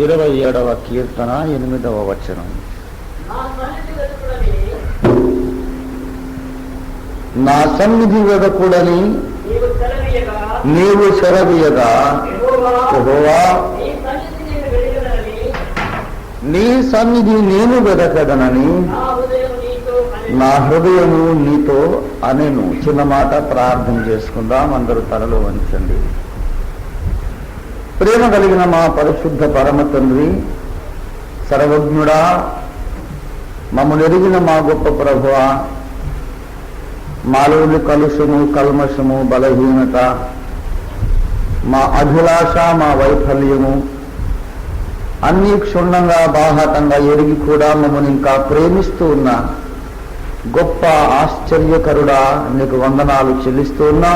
27వ కీర్తన 8వ వచనం. నా సన్నిధి వెదకుడని నీవు సెలవీయగా యెహోవా నీ సన్నిధి నేను వెదకదనని నా హృదయము నీతో అనెను. చిన్న మాట ప్రార్థన చేసుకుందాం. అందరూ తలలు వంచండి. ప్రేమ కలిగిన మా పరిశుద్ధ పరమ తండ్రి, సర్వజ్ఞుడా, మమ్మల్ని ఎరిగిన మా గొప్ప ప్రభువా, మాలోని కలుషము, కల్మషము, బలహీనత, మా అభిలాష, మా వైఫల్యము అన్నీ క్షుణ్ణంగా బాహాటంగా ఎరిగి కూడా మమ్మల్ని ఇంకా ప్రేమిస్తూ ఉన్నా గొప్ప ఆశ్చర్యకరుడా, నీకు వందనాలు చెల్లిస్తూ ఉన్నా.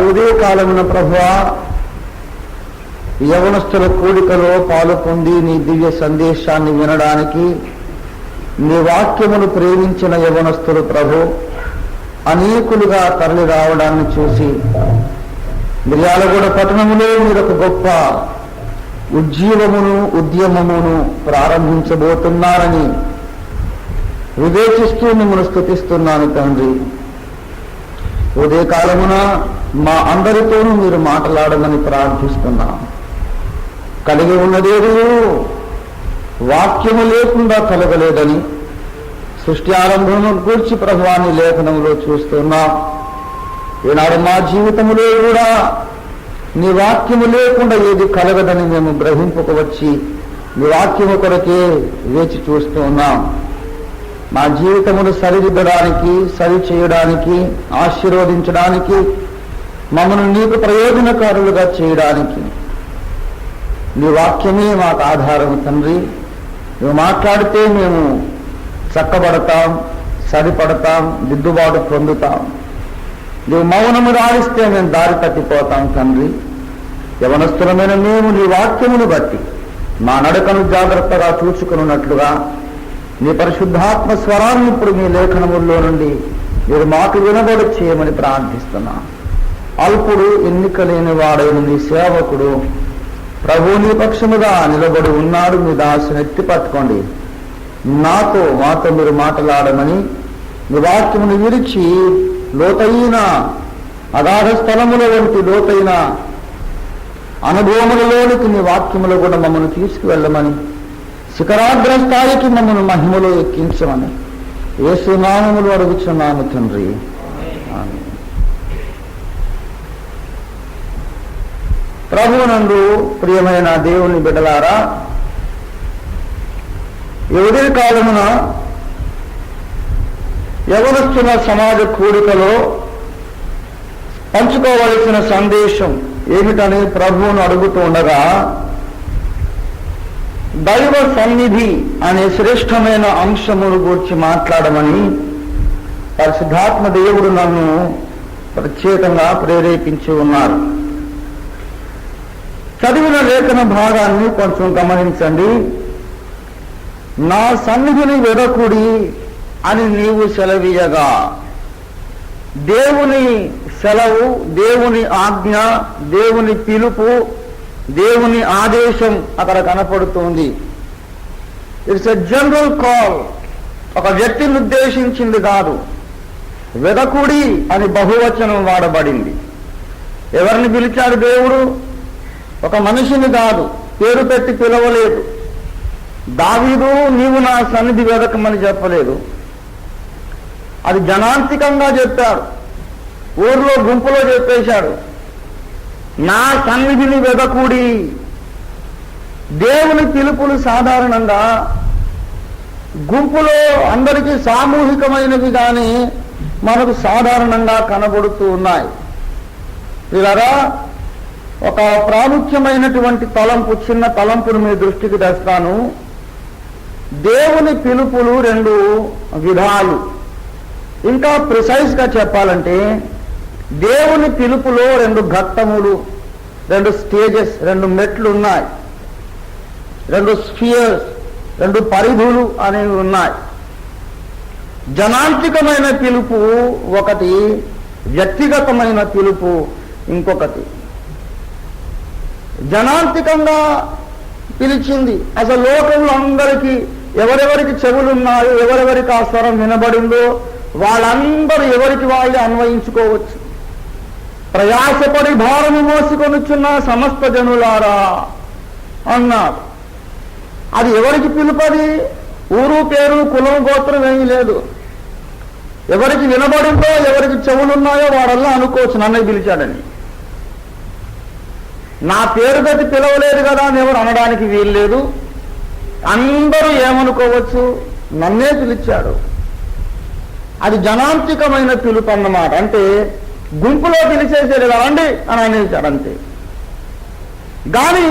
ఉదయ కాలమున ప్రభువా, యవనస్తుల కూడికలో పాలు పొంది నీ దివ్య సందేశాన్ని వినడానికి నీ వాక్యమును ప్రేమించిన యవనస్తులు ప్రభు అనేకులుగా తరలి రావడాన్ని చూసి మిర్యాలగూడ పట్టణములో మీరు ఒక గొప్ప ఉజ్జీవమును ఉద్యమమును ప్రారంభించబోతున్నారని వివేచిస్తూ మిమ్మల్ని స్తుతిస్తున్నాను తండ్రి. ఉదయకాలమున మా అందరితోనూ మీరు మాట్లాడమని ప్రార్థిస్తున్నాం. కలిగి ఉన్నదేదో వాక్యము లేకుండా కలగలేదని సృష్టి ఆరంభము గూర్చి ప్రభువాన్ని లేఖనంలో చూస్తున్నాం. ఈనాడు మా జీవితంలో కూడా నీ వాక్యము లేకుండా ఏది కలగదని మేము గ్రహింపుకు నీ వాక్యము కొరకే వేచి చూస్తూ ఉన్నాం. మా జీవితమును సరిదిద్దడానికి, సరి చేయడానికి, ఆశీర్వదించడానికి, మమ్మల్ని నీకు ప్రయోజనకారులుగా చేయడానికి నీ వాక్యమే మాకు ఆధారం తండ్రి. నువ్వు మాట్లాడితే మేము చక్కబడతాం, సరిపడతాం, దిద్దుబాటు పొందుతాం. నువ్వు మౌనము రాయిస్తే మేము దారి తప్పిపోతాం తండ్రి. యవనస్తులమైన మేము నీ వాక్యమును బట్టి మా నడకను జాగ్రత్తగా చూసుకున్నట్లుగా నీ పరిశుద్ధాత్మ స్వరాన్ని ఇప్పుడు మీ లేఖనముల్లో నుండి మీరు మాకు వినబడి చేయమని ప్రార్థిస్తున్నాం. అల్పుడు, ఎన్నిక లేని వాడైన నీ సేవకుడు ప్రభు నీ పక్షముగా నిలబడి ఉన్నాడు. మీ దాసుని ఎత్తి పట్టుకోండి. మాతో మీరు మాట్లాడమని మీ వాక్యమును విరిచి లోతైన అగాధ స్థలముల వంటి లోతైన అనుభవములలోనికి నీ వాక్యములు కూడా మమ్మల్ని తీసుకువెళ్ళమని, శిఖరాగ్ర స్థాయికి మమ్మల్ని మహిమలో ఎక్కించమని యేసు నామములో అడుగుచున్నాను తండ్రి. ఆమేన్. ప్రభువునందు ప్రియమైన దేవుని బిడ్డలారా, ఈ ఉదయ కాలమున యవనస్తుల సమాజ కూడికలో పంచుకోవలసిన సందేశం ఏమిటని ప్రభువును అడుగుతూ ఉండగా, దైవ సన్నిధి అనే శ్రేష్టమైన అంశమును గురించి మాట్లాడమని పరిశుద్ధాత్మ దేవుడు నన్ను ప్రత్యేకంగా ప్రేరేపించి ఉన్నారు. చదివిన లేఖన భాగాన్ని కొంచెం గమనించండి. నా సన్నిధిని వెదకుడి అని నీవు సెలవీయగా, దేవుని సెలవు, దేవుని ఆజ్ఞ, దేవుని పిలుపు, దేవుని ఆదేశం అక్కడ కనపడుతుంది. It's a general call. ఒక వ్యక్తిని ఉద్దేశించింది కాదు. వెదకుడి అని బహువచనం వాడబడింది. ఎవరిని పిలిచాడు దేవుడు? ఒక మనిషిని కాదు, పేరు పెట్టి పిలవలేదు. దావీదు నీవు నా సన్నిధి వెదకమని చెప్పలేదు. అది జనాంతికంగా చెప్పాడు. ఊర్లో గుంపులో చెప్పేశాడు, నా సన్నిధిని వెదకుడి. దేవుని పిలుపులు సాధారణంగా గుంపులో అందరికీ సామూహికమైనవి కానీ మనకు సాధారణంగా కనబడుతూ ఉన్నాయి. వీళ్ళరా, ఒక ప్రాముఖ్యమైనటువంటి తలంపు, చిన్న తలంపును మీ దృష్టికి తెస్తాను. దేవుని పిలుపులు రెండు విధాలు. ఇంకా ప్రిసైజ్గా చెప్పాలంటే దేవుని పిలుపులో రెండు ఘట్టములు, రెండు స్టేజెస్, రెండు మెట్లు ఉన్నాయి. రెండు స్ఫియర్స్, రెండు పరిధులు అనేవి ఉన్నాయి. జనాంతికమైన పిలుపు ఒకటి, వ్యక్తిగతమైన పిలుపు ఇంకొకటి. జనాంతికంగా పిలిచింది. అసలు లోకంలో అందరికీ ఎవరెవరికి చెవులున్నాయో, ఎవరెవరికి ఆ స్వరం వినబడిందో వాళ్ళందరూ ఎవరికి వాళ్ళే అన్వయించుకోవచ్చు. ప్రయాసపడి భారము మోసుకొనుచున్న సమస్త జనులారా అన్నాడు. అది ఎవరికి పిలుపది? ఊరు పేరు కులం గోత్రం ఏమీ లేదు. ఎవరికి వినబడిందో, ఎవరికి చెవులున్నాయో వాడల్లా అనుకోవచ్చు నన్ను పిలిచాడని. నా పేరు పెట్టి పిలవలేదు కదా అని ఎవరు అనడానికి వీల్లేదు. అందరూ ఏమనుకోవచ్చు, నన్నే పిలిచాడు. అది జనాంతికమైన పిలుపు అన్నమాట. అంటే గుంపులో పిలిచేసేది రండి అని అనేసాడు అంతే. కానీ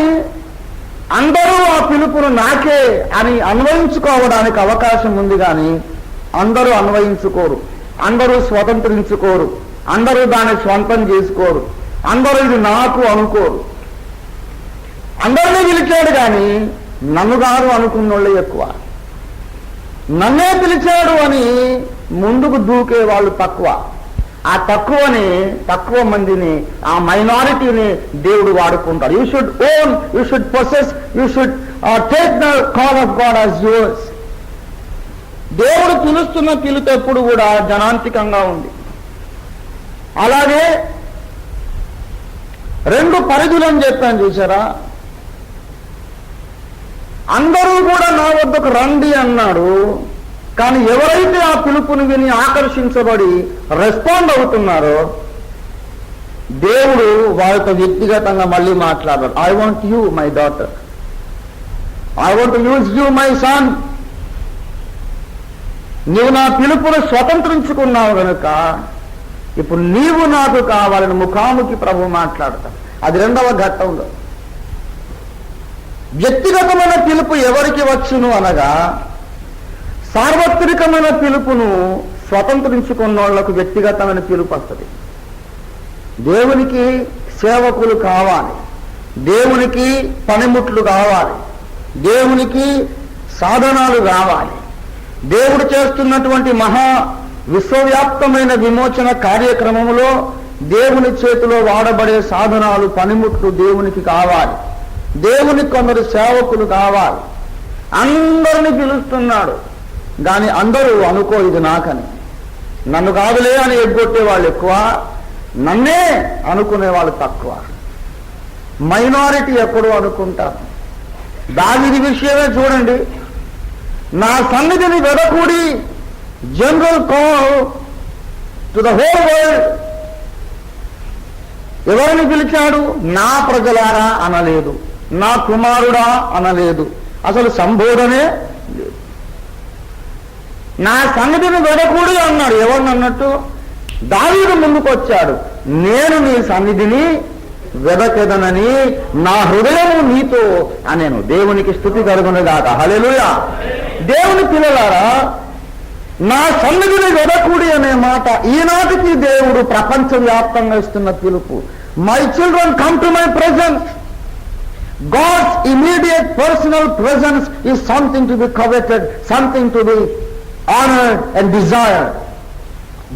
అందరూ ఆ పిలుపును నాకే అని అన్వయించుకోవడానికి అవకాశం ఉంది. కానీ అందరూ అన్వయించుకోరు, అందరూ స్వతంత్రించుకోరు, అందరూ దాన్ని స్వంతం చేసుకోరు, అందరూ ఇది నాకు అనుకోరు. అందరినీ పిలిచాడు కానీ నన్ను కాదు అనుకున్నోళ్ళే ఎక్కువ. నన్నే పిలిచాడు అని ముందుకు దూకే వాళ్ళు తక్కువ. ఆ తక్కువ మందిని, ఆ మైనారిటీని దేవుడు వాడుకుంటాడు. You should own, you should possess, you should take the call of God as yours. దేవుడు పిలుస్తున్న పిలుపు ఎప్పుడు కూడా జనాంతికంగా ఉంది. అలాగే 2 పరిధులని చెప్పాను చూసారా. అందరూ కూడా నా వద్దకు రండి అన్నాడు. కానీ ఎవరైతే ఆ పిలుపుని విని ఆకర్షించబడి రెస్పాండ్ అవుతున్నారో దేవుడు వారితో వ్యక్తిగతంగా మళ్ళీ మాట్లాడారు. I want you my daughter, I want use you my son. నీవు నా పిలుపును స్వతంత్రించుకున్నావు కనుక ఇప్పుడు నీవు నాకు కావాలని ముఖాముఖి ప్రభు మాట్లాడతాడు. అది 2వ ఘట్టంలో. వ్యక్తిగతమైన పిలుపు ఎవరికి వచ్చును అనగా, సార్వత్రికమైన పిలుపును స్వతంత్రించుకున్న వాళ్లకు వ్యక్తిగతమైన పిలుపు వస్తుంది. దేవునికి సేవకులు కావాలి, దేవునికి పనిముట్లు కావాలి, దేవునికి సాధనాలు కావాలి. దేవుడు చేస్తున్నటువంటి మహా విశ్వవ్యాప్తమైన విమోచన కార్యక్రమంలో దేవుని చేతిలో వాడబడే సాధనాలు, పనిముట్లు దేవునికి కావాలి. దేవునికి కొందరు సేవకులు కావాలి. అందరిని పిలుస్తున్నాడు. కానీ అందరూ అనుకో ఇది నాకని, నన్ను కాదులే అని ఎగ్గొట్టే వాళ్ళు ఎక్కువ, నన్నే అనుకునే వాళ్ళు తక్కువ. మైనారిటీ ఎప్పుడూ అనుకుంటారు. దావీదు విషయమే చూడండి. నా సన్నిధిని వెదకూడి, general call to the whole world. ఎవరిని పిలిచాడు? నా ప్రజలారా అనలేదు, నా కుమారుడా అనలేదు, అసలు సంబోధనే లేదు. నా సన్నిధిని వెదకూడి అన్నాడు. ఎవరిని అన్నట్టు? దావీదు ముందుకు వచ్చాడు. నేను నీ సన్నిధిని వెదకెదనని నా హృదయము నీతో అనేను. దేవునికి స్తుతి కలుగునుగాక. హల్లెలూయా. దేవుని పిల్లలారా, నా సన్నిధిని వెదకూడి అనే మాట ఈనాటికి దేవుడు ప్రపంచవ్యాప్తంగా ఇస్తున్న పిలుపు. My children come to my presence. God's immediate personal presence is something to be coveted, something to be honored and desired.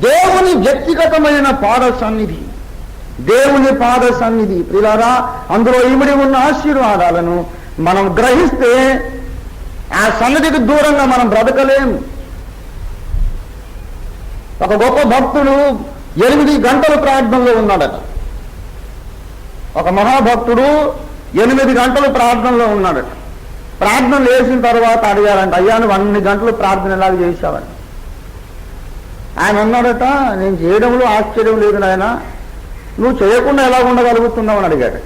దేవుని వ్యక్తిగతమైన పాద సన్నిధి, దేవుని పాద సన్నిధి ప్రియులారా, అందులో ఇమిడి ఉన్న ఆశీర్వాదాలను మనం గ్రహిస్తే ఆ సన్నిధికి దూరంగా మనం బ్రతకలేము. ఒక గొప్ప భక్తుడు 8 గంటలు ప్రార్థనలో ఉన్నాడట. ఒక మహాభక్తుడు 8 గంటలు ప్రార్థనలో ఉన్నాడట. ప్రార్థన చేసిన తర్వాత అడిగారంట, అయ్యా నువ్వు అన్ని గంటలు ప్రార్థన ఎలాగ చేశావని. ఆయన అన్నాడట, నేను చేయడంలో ఆశ్చర్యం లేదు నాయన, నువ్వు చేయకుండా ఎలా ఉండగలుగుతున్నావు అని అడిగాడు.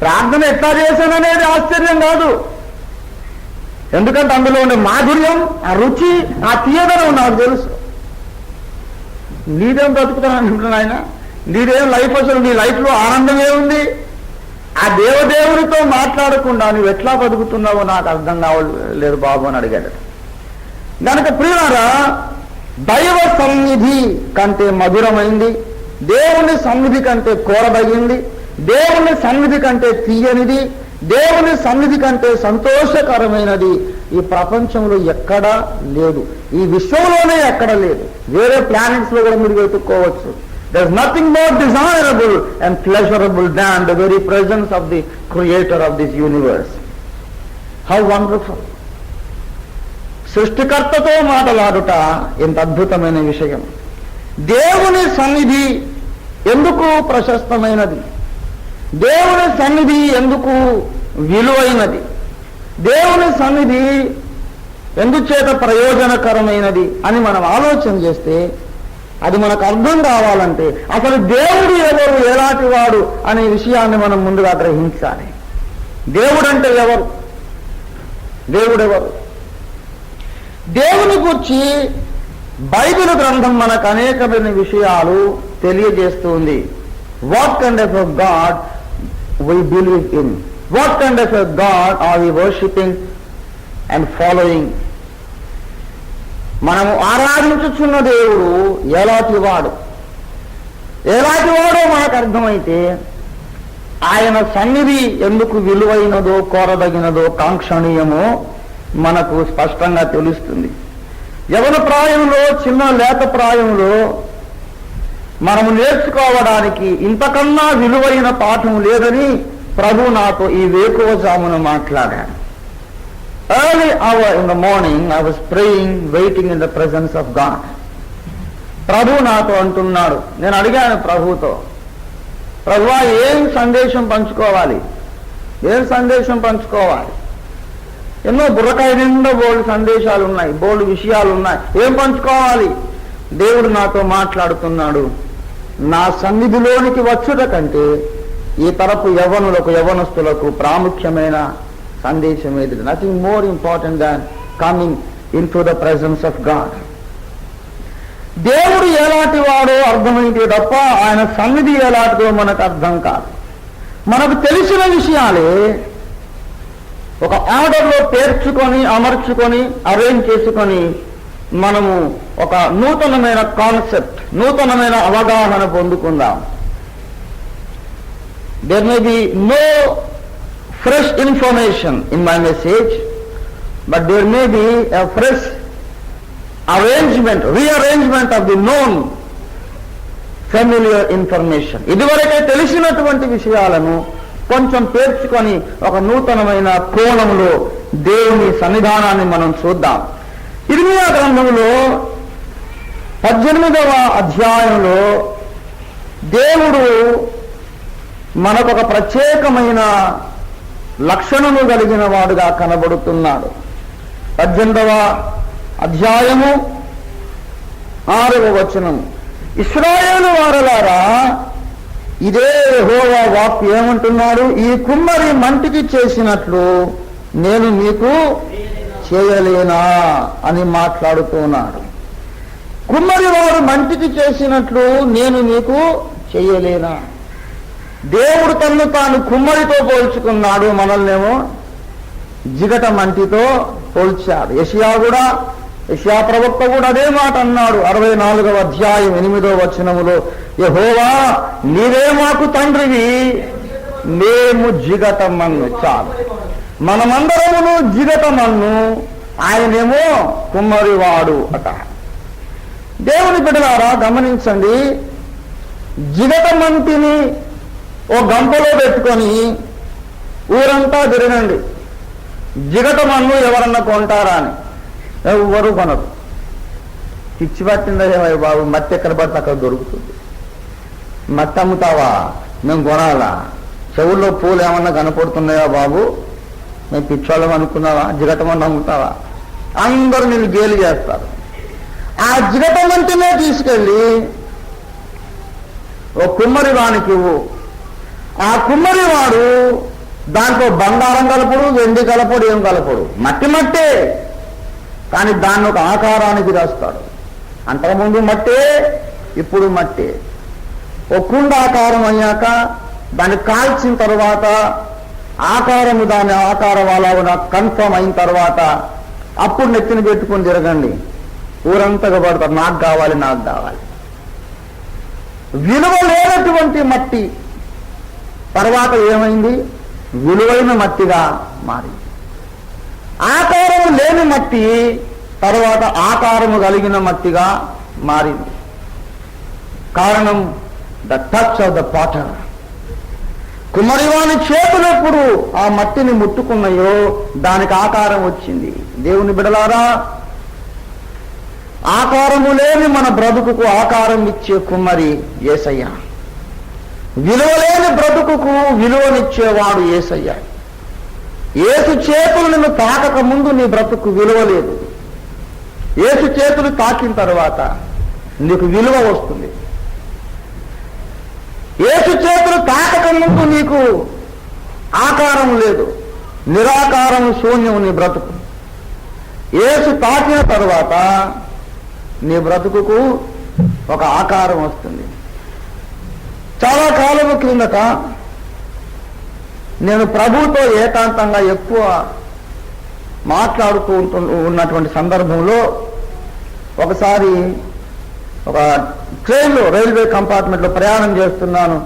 ప్రార్థన ఎట్లా చేశాననేది ఆశ్చర్యం కాదు, ఎందుకంటే అందులో ఉండే మాధుర్యం, ఆ రుచి, ఆ తీయదనం నాకు తెలుసు. నీదేం బ్రతుకుతాను ఆయన, నీదేం లైఫ్, అసలు నీ లైఫ్లో ఆనందమే ఉంది. ఆ దేవదేవునితో మాట్లాడకుండా నువ్వు ఎట్లా బతుకుతున్నావో నాకు అర్థం కావలేదు బాబు అని అడిగాడు. కనుక ప్రియులారా, దైవ సన్నిధి కంటే మధురమైంది, దేవుని సన్నిధి కంటే కోరదగింది, దేవుని సన్నిధి కంటే తీయనిది, దేవుని సన్నిధి కంటే సంతోషకరమైనది ఈ ప్రపంచంలో ఎక్కడా లేదు, ఈ విశ్వంలోనే ఎక్కడ లేదు. వేరే ప్లానెట్స్ లో కూడా మీరు వెతుక్కోవచ్చు. There is nothing more desirable and pleasurable than the very presence of the Creator of this universe. How wonderful! సృష్టికర్తతో మాట్లాడుట ఎంత అద్భుతమైన విషయం. దేవుని సన్నిధి ఎందుకు ప్రశస్తమైనది, దేవుని సన్నిధి ఎందుకు విలువైనది, దేవుని సన్నిధి ఎందుచేత ప్రయోజనకరమైనది అని మనం ఆలోచన చేస్తే అది మనకు అర్థం కావాలంటే అసలు దేవుడు ఎవరు, ఎలాంటి వాడు అనే విషయాన్ని మనం ముందుగా గ్రహించాలి. దేవుడంటే ఎవరు, దేవుడెవరు? దేవుని గురించి బైబిల్ గ్రంథం మనకు అనేకమైన విషయాలు తెలియజేస్తుంది. What kind of a God we believe in, what kind of a God are we worshipping and following. మనము ఆరాధించుచున్న దేవుడు ఎలాంటి వాడో మనకు అర్థమైతే ఆయన సన్నిధి ఎందుకు విలువైనదో, కోరదగినదో, కాంక్షణీయమో మనకు స్పష్టంగా తెలుస్తుంది. యవన ప్రాయంలో, చిన్న లేత ప్రాయంలో మనము నేర్చుకోవడానికి ఇంతకన్నా విలువైన పాఠం లేదని ప్రభు నాతో ఈ వేకువజామున మాట్లాడాడు. Early hour in the morning I was praying, waiting in the presence of God. ప్రభు నాతో అంటున్నాడు, నేను అడిగాను ప్రభుతో, ప్రభువా ఏం సందేశం పంచుకోవాలి, ఏం సందేశం పంచుకోవాలి? ఎన్నో బుర్రకాయ నిండా బోల్డ్ సందేశాలు ఉన్నాయి, బోల్డ్ విషయాలు ఉన్నాయి, ఏం పంచుకోవాలి? దేవుడు నాతో మాట్లాడుతున్నాడు, నా సన్నిధిలోనికి వచ్చుట కంటే ఈ తరపు యవనస్తులకు ప్రాముఖ్యమైన సందేశం ఏది? Nothing more important than coming in to the presence of God. దేవుడు ఎలాంటి వాడో అర్థమైతే తప్ప ఆయన సన్నిధి ఎలాంటిదో మనకు అర్థం కాదు. మనకు తెలిసిన విషయాలే ఒక ఆర్డర్లో పేర్చుకొని, అమర్చుకొని, అరేంజ్ చేసుకొని మనము ఒక నూతనమైన కాన్సెప్ట్, నూతనమైన అవగాహన పొందుకుందాం. There may be no fresh information in my message, but there may be a fresh arrangement, rearrangement of the known familiar information. ఇదివరకే తెలిసినటువంటి విషయాలను కొంచెం పేర్చుకొని ఒక నూతనమైన కోణంలో దేవుని సన్నిధానాన్ని మనం చూద్దాం. ఇర్మియా గ్రంథంలో 18వ అధ్యాయంలో దేవుడు మనకొక ప్రత్యేకమైన లక్షణము కలిగిన వాడుగా కనబడుతున్నాడు. 18వ అధ్యాయము 6వ వచనం, ఇశ్రాయేలు వారలారా, ఇదే యెహోవా వాక్కు ఏమంటున్నాడు, ఈ కుమ్మరి మంటికి చేసినట్లు నేను మీకు చేయలేనా అని మాట్లాడుతున్నాడు. కుమ్మరి వాడు మంటికి చేసినట్లు నేను మీకు చేయలేనా? దేవుడు తన్ను తాను కుమ్మరితో పోల్చుకున్నాడు, మనల్నేమో జిగట మంటితో పోల్చాడు. యెషయా ప్రవక్త కూడా అదే మాట అన్నాడు. 64వ అధ్యాయం 8వ వచనములో, యెహోవా నీవే మాకు తండ్రివి, మేము జిగట మన్ను. చాలు, మనమందరమును జిగట మన్ను, ఆయనేమో కుమ్మరివాడు అట. దేవుని బిడ్డలారా గమనించండి, జిగట మంటిని ఓ గంపలో పెట్టుకొని ఊరంతా తిరగండి, జిగట మన్ను ఎవరన్నా కొంటారా అని. ఎవరు కొనరు. పిచ్చి పట్టిందే బాబు, మట్టి ఎక్కడ పడితే అక్కడ దొరుకుతుంది. మట్టి అమ్ముతావా? మేము కొనాలా? చెవుల్లో పూలు ఏమన్నా కనపడుతున్నాయా బాబు? మేము పిచ్చోళ్ళం అనుకున్నావా? జిగటమన్ను అమ్ముతావా? అందరూ నిన్ను గేలి చేస్తారు. ఆ జిగటమంటినే తీసుకెళ్ళి ఓ కుమ్మరి వానికి ఇవ్వు. ఆ కుమ్మరి వాడు దాంట్లో బంగారం కలపడు, వెండి కలపడు, ఏం కలపడు, మట్టే. కానీ దాన్ని ఒక ఆకారానికి రాస్తాడు. అంతకుముందు మట్టే, ఇప్పుడు మట్టే. ఓ కుండ ఆకారం అయ్యాక దాన్ని కాల్చిన తర్వాత ఆకారము, దాని ఆకారం అలాగా కన్ఫర్మ్ అయిన తర్వాత అప్పుడు నెత్తిని పెట్టుకుని తిరగండి, ఊరంతగా పడతారు, నాకు కావాలి, నాకు కావాలి. విలువ లేనటువంటి మట్టి తర్వాత ఏమైంది? విలువైన మట్టిగా మారింది. ఆకారము లేని మట్టి తర్వాత ఆకారము కలిగిన మట్టిగా మారింది. కారణం the touch of the potter. కుమ్మరివాని చేతులు ఎప్పుడు ఆ మట్టిని ముట్టుకున్నాయో దానికి ఆకారం వచ్చింది. దేవుని బిడలారా, ఆకారము లేని మన బ్రతుకుకు ఆకారం ఇచ్చే కుమ్మరి యేసయ్య. విలువలేని బ్రతుకుకు విలువనిచ్చేవాడు యేసయ్య. యేసు చేతులు నిన్ను తాకక ముందు నీ బ్రతుకు విలువ లేదు. యేసు చేతులు తాకిన తర్వాత నీకు విలువ వస్తుంది. యేసు చేతులు తాకక ముందు నీకు ఆకారం లేదు, నిరాకారం, శూన్యం నీ బ్రతుకు. యేసు తాకిన తర్వాత నీ బ్రతుకుకు ఒక ఆకారం వస్తుంది. చాలా కాలము క్రిందట నేను ప్రభువుతో ఏకాంతంగా ఎక్కువ మాట్లాడుతూ ఉన్నటువంటి సందర్భంలో ఒకసారి ఒక ట్రైన్లో, రైల్వే కంపార్ట్మెంట్లో ప్రయాణం చేస్తున్నాను.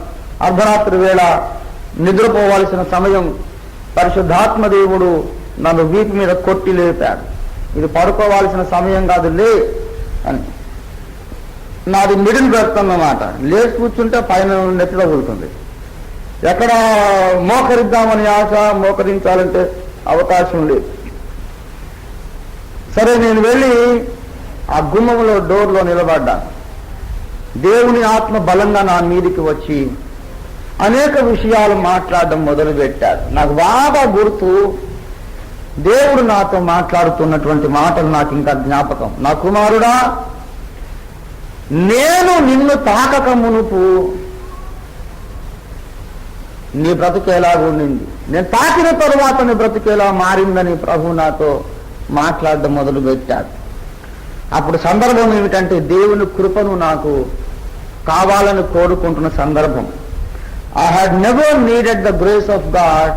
అర్ధరాత్రి వేళ నిద్రపోవాల్సిన సమయం. పరిశుద్ధాత్మ దేవుడు నన్ను వీపు మీద కొట్టి లేపాడు. ఇది పడుకోవాల్సిన సమయం కాదు, లే అని. నాది మిడిల్ బెర్త్ అన్నమాట. లేచి కూర్చుంటే పైన నెత్తిలో ఊరుతుంది. ఎక్కడ మోకరిద్దామని ఆశ, మోకరించాలంటే అవకాశం లేదు. సరే, నేను వెళ్ళి ఆ గుమ్మంలో, డోర్లో నిలబడ్డాను. దేవుని ఆత్మ బలంగా నా మీదికి వచ్చి అనేక విషయాలు మాట్లాడడం మొదలుపెట్టాడు. నాకు బాగా గుర్తు, దేవుడు నాతో మాట్లాడుతున్నటువంటి మాటలు నాకు ఇంకా జ్ఞాపకం. నా కుమారుడా, నేను నిన్ను తాకక మునుపు నీ బ్రతుకేలా ఉండింది, నేను తాకిన తరువాత నీ బ్రతుకేలా మారిందని ప్రభు నాతో మాట్లాడడం మొదలుపెట్టాడు. అప్పుడు సందర్భం ఏమిటంటే, దేవుని కృపను నాకు కావాలని కోరుకుంటున్న సందర్భం. I had never needed the grace of God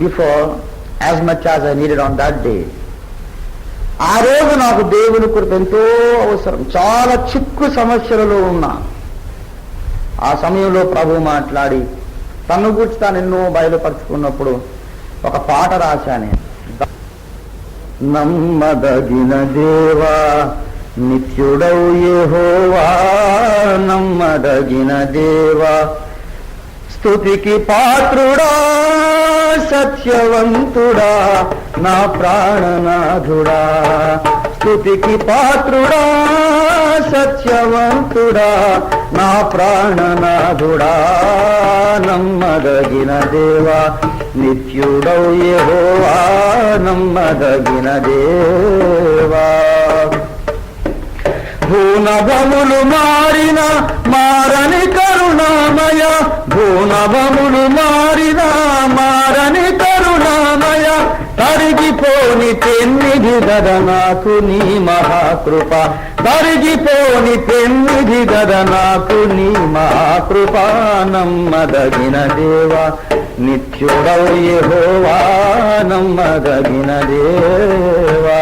before as much as I needed on that day. ఆ రోజు నాకు దేవుని కృప ఎంతో అవసరం. చాలా చిక్కు సమస్యలలో ఉన్నా. ఆ సమయంలో ప్రభు మాట్లాడి తన్ను గురించి తాను ఎన్నో బయలుపరుచుకున్నప్పుడు ఒక పాట రాశాను. నమ్మదగిన దేవా నిత్యుడవు యెహోవా, నమ్మదగిన దేవా, స్తుతికి పాత్రుడా, సత్యవంతుడా, నా ప్రాణనాథుడా. స్తుతికి పాత్రుడా, సత్యవంతుడా, నా ప్రాణనాథుడా. నమ్మదగిన దేవా నిత్యుడవు యెహోవా, నమ్మదగిన దేవా. భూనభములు మారిన మారని కరుణామయ, భూనభములు మారిన మారని కరుణామయ, తరిగిపోని పెన్నిధి గద నాకు నీ మహాకృప, తరిగిపోని పెన్నిధి గద నాకు నీ మహాకృప. నమ్మదగిన దేవా నిత్యుడవు యెహోవా, నమ్మదగిన దేవా.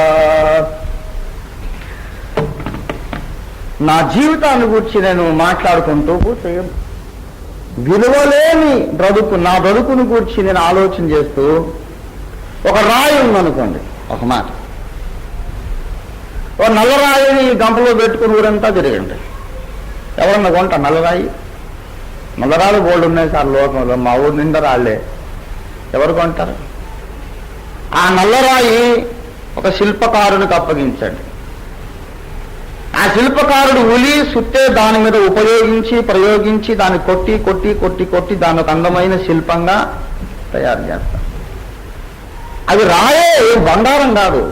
నా జీవితాన్ని గురించి నేను మాట్లాడుకుంటూ పోతే విలువలేని బ్రతుకు, నా బ్రతుకును గురించి నేను ఆలోచన చేస్తూ, ఒక రాయి ఉందనుకోండి, ఒక మాట, ఒక నల్లరాయిని గంపలో పెట్టుకుని ఊరంతా తిరగండి. ఎవరన్నా కొంట నల్లరాయి? నల్లరాళ్ళు బోల్డ్ ఉన్నాయి సార్ లోకంలో, మా ఊరు నిండా రాళ్లే, ఎవరు కొంటారు? ఆ నల్లరాయి ఒక శిల్పకారునికి అప్పగించండి. ఆ శిల్పకారుడు ఉలి సుత్తే దాని మీద ఉపయోగించి ప్రయోగించి దాన్ని కొట్టి కొట్టి కొట్టి కొట్టి దాని ఒక అందమైన శిల్పంగా తయారు చేస్తారు. అది రాయే, బంగారం కాదు.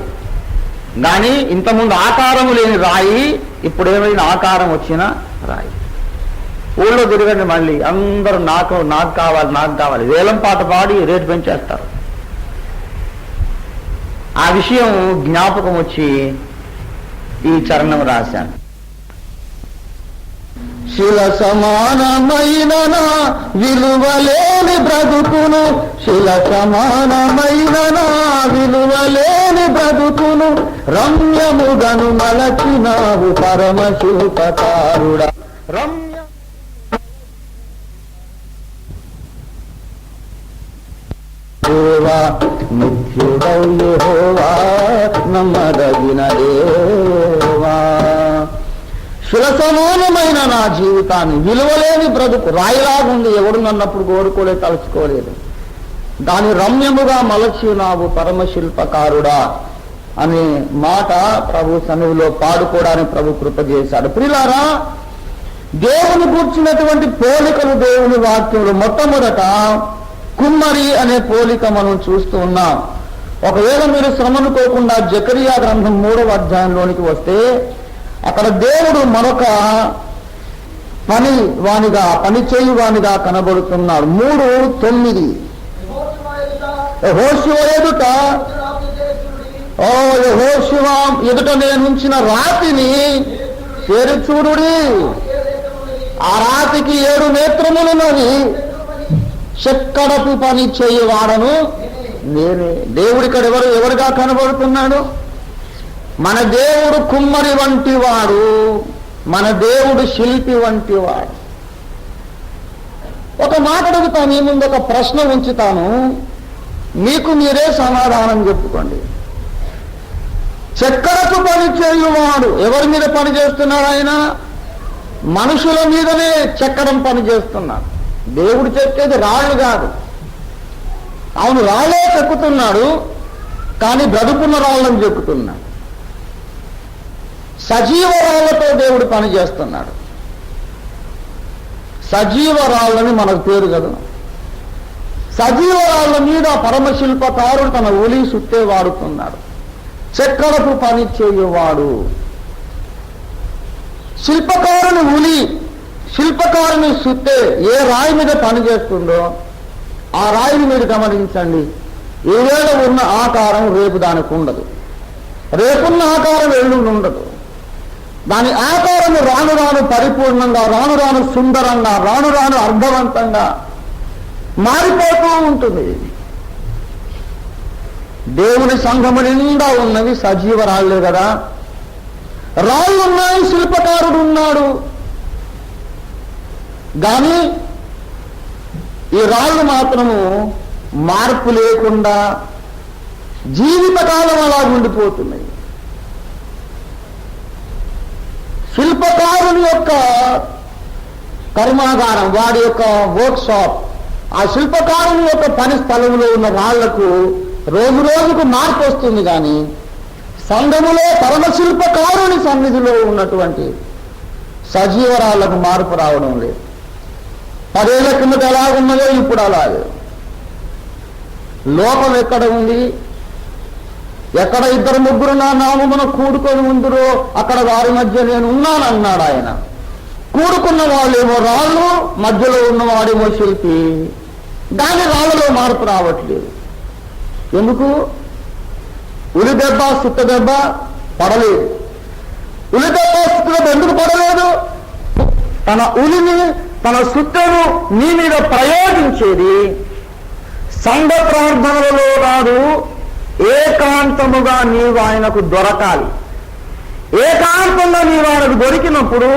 కానీ ఇంతకుముందు ఆకారము లేని రాయి ఇప్పుడు ఏమైనా ఆకారం వచ్చిన రాయి. ఊళ్ళో తిరగండి, మళ్ళీ అందరూ నాకు కావాలి వేలం పాట పాడి రేటు పెంచేస్తారు. ఆ విషయం జ్ఞాపకం వచ్చి ఈ చరణం రాశాను. శిల సమానమైన నా విలువలేని బ్రతుకును, శిల సమానమైన నా విలువలేని బ్రతుకును, రమ్యముగను మలచినావు పరమ శిల్పకారుడా. దేవా నిత్యుడవు యెహోవా, నమ్మదగిన దేవా. శిలసమానమైన నా జీవితాన్ని, విలువలేని బ్రతుకు, రాయిలాగుంది, ఎవడు నన్నప్పుడు కోరుకోలేదు, తలుచుకోలేదు, దాని రమ్యముగా మలచినావు పరమశిల్పకారుడా అనే మాట ప్రభు సన్నిధిలో పాడుకోవడానికి ప్రభు కృప చేశాడు. ప్రియులారా, దేవుని కూర్చున్నటువంటి పోలికలు దేవుని వాక్యంలో మొట్టమొదట కుమ్మరి అనే పోలిక మనం చూస్తూ ఉన్నాం. ఒకవేళ మీరు శ్రమనుకోకుండా జకరియా గ్రంథం 3వ అధ్యాయంలోనికి వస్తే అక్కడ దేవుడు మరొక పని చేయువానిగా కనబడుతున్నాడు. 3:9 యెహోషువ ఎదుట యెహోషువ ఎదుట నేనుంచిన రాతిని చేరుచూడుడి, ఆ రాతికి 7 నేత్రములున్నవి, చెక్కడపు పని చేయవాడను నేనే. దేవుడు ఇక్కడ ఎవరుగా కనబడుతున్నాడు? మన దేవుడు కుమ్మరి వంటి వాడు, మన దేవుడు శిల్పి వంటి వాడు. ఒక మాట అడుగుతాను, మీ ముందు ఒక ప్రశ్న ఉంచుతాను, మీకు మీరే సమాధానం చెప్పుకోండి. చెక్కడపు పని చేయువాడు ఎవరి మీద పని చేస్తున్నాడు? ఆయన మనుషుల మీదనే చెక్కడం పని చేస్తున్నాడు. దేవుడు చెక్కేది రాళ్ళు కాదు. అవును, రాళ్ళే చెక్కుతున్నాడు, కానీ బ్రతుకున్న రాళ్ళని చెక్కుతున్నాడు. సజీవ రాళ్లతో దేవుడు పని చేస్తున్నాడు. సజీవ రాళ్ళని మనకు పేరు కదా. సజీవ రాళ్ళ మీద పరమశిల్పకారుడు తన ఉలి సుత్తే వాడుతున్నాడు. చెక్కడపు పని చేయువాడు శిల్పకారుని ఉలి, శిల్పకారుని సుత్తే ఏ రాయి మీద పని చేస్తుందో ఆ రాయిని మీరు గమనించండి. ఈవేళ ఉన్న ఆకారం రేపు దానికి ఉండదు, రేపున్న ఆకారం ఎల్లుండి ఉండదు. దాని ఆకారం రాను రాను పరిపూర్ణంగా, రాను రాను సుందరంగా, రాను రాను అర్థవంతంగా మారిపోతూ ఉంటుంది. దేవుని సంఘము నిండా ఉన్నవి సజీవ రాళ్లే కదా. రాళ్ళు ఉన్నాయి, శిల్పకారుడు ఉన్నాడు. కానీ ఈ రాళ్ళు మాత్రము మార్పు లేకుండా జీవితకాలం అలా ఉండిపోతున్నాయి. శిల్పకారుని యొక్క కర్మాగారం, వాడి యొక్క వర్క్ షాప్, ఆ శిల్పకారుని యొక్క పని స్థలంలో ఉన్న రాళ్లకు రోజు రోజుకు మార్పు వస్తుంది. కానీ సంఘములో పరమశిల్పకారుని సన్నిధిలో ఉన్నటువంటి సజీవరాళ్లకు మార్పు రావడం లేదు. 10 ఏళ్ల కిందట ఎలా ఉన్నదో ఇప్పుడు అలాగే. లోపం ఎక్కడ ఉంది? ఎక్కడ 2-3 నా నామమున కూడుకొని ఉందిరో అక్కడ వారి మధ్య నేను ఉన్నానన్నాడు ఆయన. కూడుకున్న వాళ్ళేమో రాళ్ళు, మధ్యలో ఉన్నవాడేమో శిల్పి. దాని రాళ్ళలో మార్పు రావట్లేదు. ఎందుకు? ఉలి దెబ్బ, సుత్త దెబ్బ పడలేదు. ఉలి దెబ్బ, సుత్త దెబ్బ ఎందుకు పడలేదు? తన ఉలిని, తన సుత్తను నీ మీద ప్రయోగించేది సంఘ ప్రార్థనలలో కాదు, ఏకాంతముగా నీవు ఆయనకు దొరకాలి. ఏకాంతంగా నీవు ఆయనకు దొరికినప్పుడు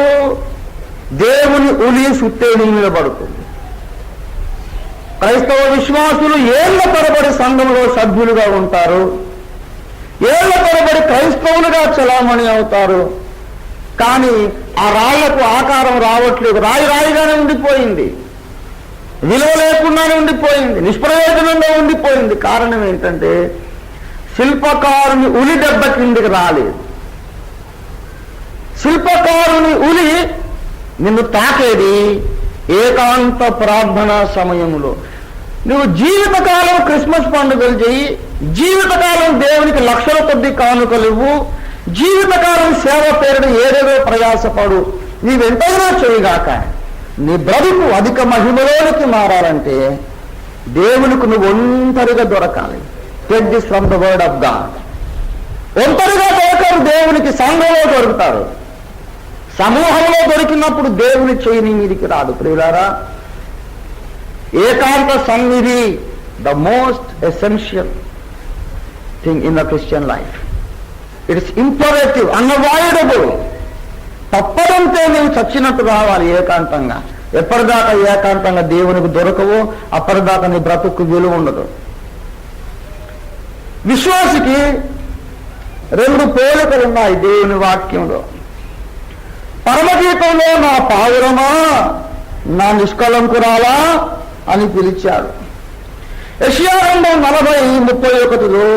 దేవుని ఉలి సుత్తే నీ మీద పడుతుంది. క్రైస్తవ విశ్వాసులు ఏళ్ల తరబడి సంఘంలో సభ్యులుగా ఉంటారు, ఏళ్ల తరబడి క్రైస్తవులుగా చలామణి అవుతారు. కానీ ఆ రాళ్లకు ఆకారం రావట్లేదు. రాయిగానే ఉండిపోయింది, విలువ లేకుండానే ఉండిపోయింది, నిష్ప్రయోజనంగా ఉండిపోయింది. కారణం ఏంటంటే శిల్పకారుని ఉలి దెబ్బ కిందికి రాలేదు. శిల్పకారుని ఉలి నిన్ను తాకేది ఏకాంత ప్రార్థన సమయంలో. నువ్వు జీవితకాలం క్రిస్మస్ పండుగలు చెయ్యి, జీవితకాలం దేవునికి లక్షల కొద్ది కానుకలు ఇవ్వు, జీవితకాలం సేవ పేరుడు ఏదేదో ప్రయాసపడు, నీవెంతైనా చేయగాక నీ బ్రతుకు అధిక మహిమలోనికి మారాలంటే దేవునికి నువ్వు ఒంటరిగా దొరకాలి. Take this from the word of God. ఒంటరిగా దొరకరు, దేవునికి సంఘంలో దొరుకుతారు. సమూహంలో దొరికినప్పుడు దేవుని చేయని మీదికి రాదు. ప్రియులారా, ఏకాంత సన్నిధి the most essential thing in the Christian life. It is imperative, unavoidable. తప్పదంటే నువ్వు చచ్చినట్టు రావాలి ఏకాంతంగా. ఎప్పటిదాకా ఏకాంతంగా దేవునికి దొరకవో అప్పటిదాకా నీ బ్రతుకు విలువ ఉండదు. విశ్వాసికి 2 పోలికలు ఉన్నాయి దేవుని వాక్యంలో. పరమగీతంలో నా పావురమా, నా నిష్కలంకురాలా అని పిలిచాడు. యెషయా 2:40-31లో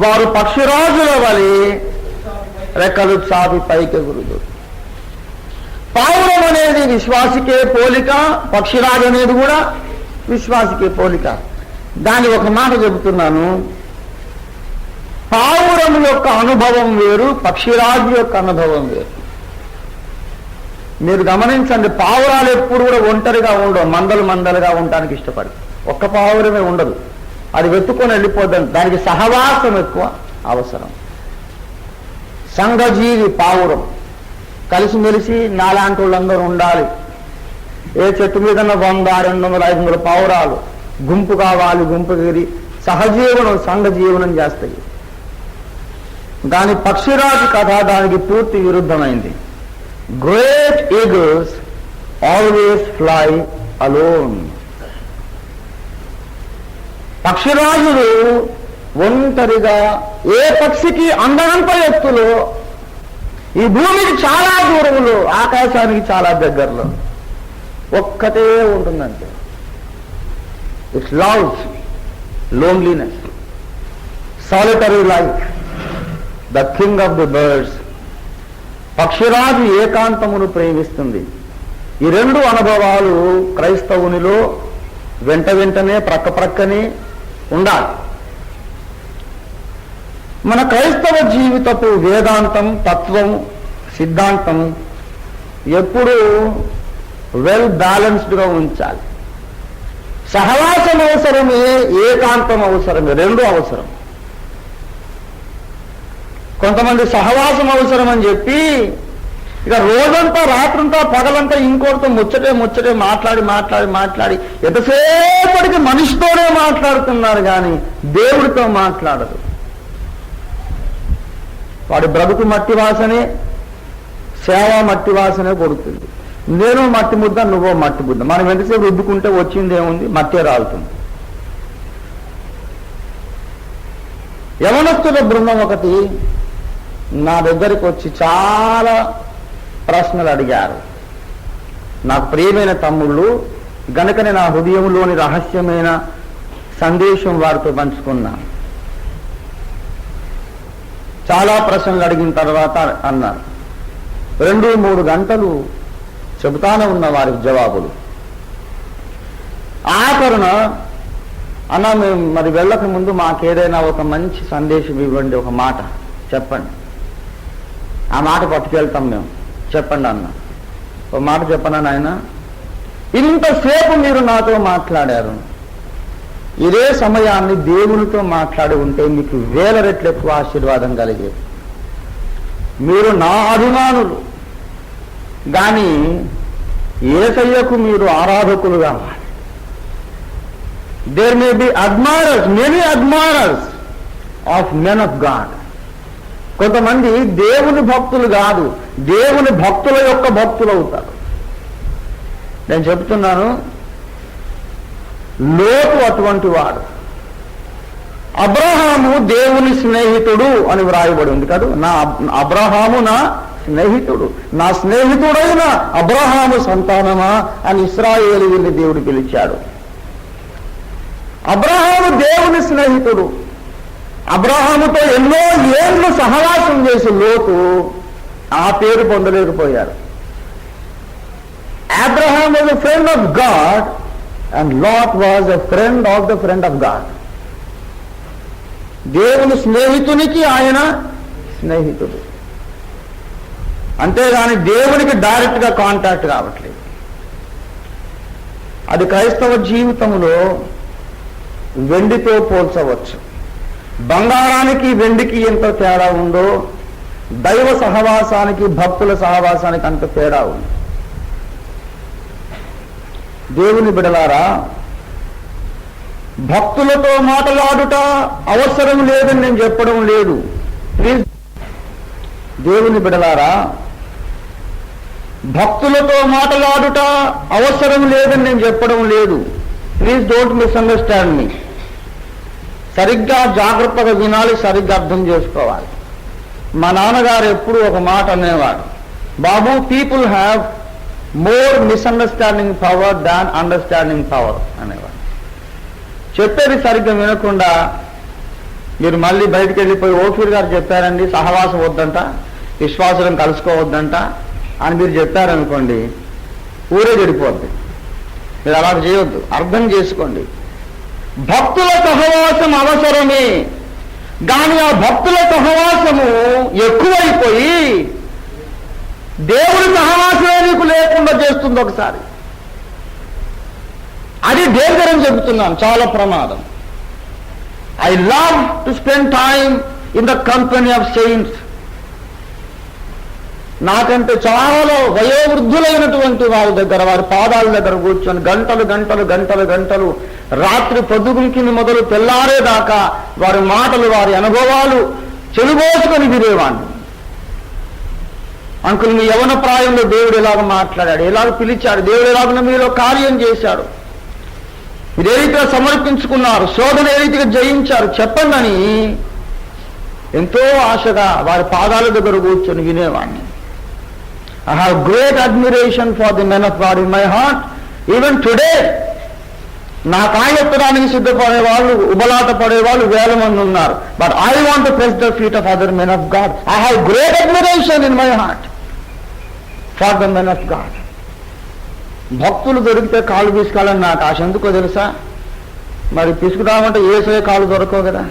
వారు పక్షిరాజుల వలె రెక్కలు చాపి పైకెగురుదు. పావురం అనేది విశ్వాసికే పోలిక, పక్షిరాజు అనేది కూడా విశ్వాసికే పోలిక. దాని ఒక మాట చెబుతున్నాను, పావురం యొక్క అనుభవం వేరు, పక్షిరాజు యొక్క అనుభవం వేరు. మీరు గమనించండి, పావురాలు ఎప్పుడు కూడా ఒంటరిగా ఉండవు, మందలుగా ఉండడానికి ఇష్టపడి. ఒక్క పావురమే ఉండదు, అది వెతుక్కొని వెళ్ళిపోద్దని. దానికి సహవాసం ఎక్కువ అవసరం. సంఘజీవి పావురం, కలిసిమెలిసి నాలాంటి వాళ్ళందరూ ఉండాలి. ఏ చెట్టు మీద 100, 200, 500 పావురాలు గుంపు కావాలి, గుంపు ఎగిరి సహజీవనం, సంఘజీవనం చేస్తాయి. దాని పక్షిరాజు కథ దానికి పూర్తి విరుద్ధమైంది. Great eagles always fly alone. పక్షిరాజులు ఒంటరిగా, ఏ పక్షికి అందనంత ఎత్తులో, ఈ భూమికి చాలా దూరంలో, ఆకాశానికి చాలా దగ్గరలో ఒక్కటే ఉంటుందంటే. It's loves loneliness, solitary life, the king of the birds. పక్షిరాజు ఏకాంతమును ప్రేమిస్తుంది. ఈ రెండు అనుభవాలు క్రైస్తవునిలో వెంటనే ప్రక్కనే ఉండాలి. మన క్రైస్తవ జీవితపు వేదాంతం, తత్వం, సిద్ధాంతం ఎప్పుడూ వెల్ బ్యాలెన్స్డ్గా ఉంచాలి. సహవాసం అవసరమే, ఏకాంతం అవసరమే, రెండు అవసరం. కొంతమంది సహవాసం అవసరం అని చెప్పి ఇక రోజంతా, రాత్రంతా, పగలంతా ఇంకోటితో ముచ్చటే మాట్లాడి ఎంతసేపటికి మనిషితోనే మాట్లాడుతున్నారు కానీ దేవుడితో మాట్లాడరు. వాడి బ్రతుకు మట్టి వాసనే, సేవ మట్టి వాసనే కొడుతుంది. నేను మట్టి ముద్ద, నువ్వో మట్టి ముద్ద. మనం ఎంతసేపు రుద్దుకుంటే వచ్చింది ఏముంది? మట్టే రాలుతుంది. యవనస్తుల బృందం ఒకటి నా దగ్గరికి వచ్చి చాలా ప్రశ్నలు అడిగారు. నాకు ప్రియమైన తమ్ముళ్ళు గనుకనే నా హృదయంలోని రహస్యమైన సందేశం వారితో పంచుకున్నాను. చాలా ప్రశ్నలు అడిగిన తర్వాత అన్నారు, 2-3 గంటలు చెబుతానే ఉన్న వారికి జవాబులు. ఆఖరున అన్న, మేము మరి వెళ్ళక ముందు మాకేదైనా ఒక మంచి సందేశం ఇవ్వండి, ఒక మాట చెప్పండి. ఆ మాట పట్టుకెళ్తాం మేము, చెప్పండి అన్న. ఒక మాట చెప్పనా నాయన, ఇంతసేపు మీరు నాతో మాట్లాడారు, ఇదే సమయాన్ని దేవునితో మాట్లాడి ఉంటే మీకు 1000 రెట్లు ఎక్కువ ఆశీర్వాదం కలిగేది. మీరు నా అభిమానులు, కానీ యేసయ్యకు మీరు ఆరాధకులు కావాలి. There may be admirers, many admirers of men of God. కొంతమంది దేవుని భక్తులు కాదు, దేవుని భక్తుల యొక్క భక్తులు అవుతారు. నేను చెప్తున్నాను, లోతు అటువంటి వాడు. అబ్రహాము దేవుని స్నేహితుడు అని వ్రాయబడి ఉంది కదా. అబ్రహాము నా స్నేహితుడు, నా స్నేహితుడైన అబ్రహాము సంతానమా అని ఇశ్రాయేలీయుల్ని దేవుడు పిలిచాడు. అబ్రహాము దేవుని స్నేహితుడు. అబ్రహాముతో ఎన్నో ఏళ్ళు సహవాసం చేసి లోతు ఆ పేరు పొందలేకపోయారు. Abraham was a friend of God and Lot was a friend of the friend of God. దేవుని స్నేహితునికి ఆయన స్నేహితుడు, అంతేగాని దేవునికి డైరెక్ట్ గా కాంటాక్ట్ కావట్లేదు. అది క్రైస్తవ జీవితంలో వెండితో పోల్చవచ్చు. బంగారానికి వెండికి ఎంత తేడా ఉందో దైవ సహవాసానికి భక్తుల సహవాసానికి అంత తేడా ఉంది. దేవుని బిడలారా, భక్తులతో మాట్లాడుట అవసరం లేదని నేను చెప్పడం లేదు. ప్లీజ్, దేవుని బిడలారా, భక్తులతో మాట్లాడుట అవసరం లేదని నేను చెప్పడం లేదు. ప్లీజ్ డోంట్ మిస్అండర్స్టాండ్ మీ. సరిగ్గా జాగ్రత్తగా వినాలి, సరిగ్గా అర్థం చేసుకోవాలి. మా నాన్నగారు ఎప్పుడు ఒక మాట అనేవాడు, బాబు, people have more misunderstanding power than understanding power అనేవాడు. చెప్పేది సరిగ్గా వినకుండా మీరు మళ్ళీ బయటికి వెళ్ళిపోయి ఓఫీర్ గారు చెప్పారండి సహవాసం వద్దంట, విశ్వాసం కలుసుకోవద్దంట అని మీరు చెప్పారనుకోండి, ఊరే చెడిపోద్ది. మీరు అలా చేయొద్దు, అర్థం చేసుకోండి. భక్తుల సహవాసం అవసరమే, కానీ ఆ భక్తుల సహవాసము ఎక్కువైపోయి దేవుడి సహవాసమే నీకు లేకుండా చేస్తుంది ఒకసారి. అది డేంజర్ అని చెబుతున్నాను, చాలా ప్రమాదం. I love to spend time in the company of saints. నాకంటే చాలా వయోవృద్ధులైనటువంటి వారి దగ్గర, వారి పాదాల దగ్గర కూర్చొని గంటలు గంటలు గంటలు గంటలు రాత్రి పొద్దుగుంకిని మొదలు తెల్లారేదాకా వారి మాటలు, వారి అనుభవాలు చెలుబోసుకొని వినేవాడిని. అంకుల్, మీ యవన ప్రాయంలో దేవుడు ఎలాగ మాట్లాడాడు, ఎలాగ పిలిచాడు, దేవుడు ఎలాగ మీలో కార్యం చేశాడు, మీరు ఏ రీతిగా సమర్పించుకున్నారు, శోధన ఏ రీతిగా జయించారు చెప్పండి అని ఎంతో ఆశగా వారి పాదాల దగ్గర కూర్చొని వినేవాడిని. I have great admiration for the men of God in my heart. Even today, నా కాయెత్తడానికి సిద్ధపడే వాళ్ళు, ఉబలాట పడేవాళ్ళు వేల మంది ఉన్నారు. But I want to press the feet of other men of God. I have great admiration in my heart for the men of God. భక్తులు దొరికితే కాళ్ళు తీసుకెళ్ళని నాకు ఆశ. ఎందుకో తెలుసా? మరి తీసుకురామంటే ఏసయ్య కాళ్ళు దొరకవు కదా.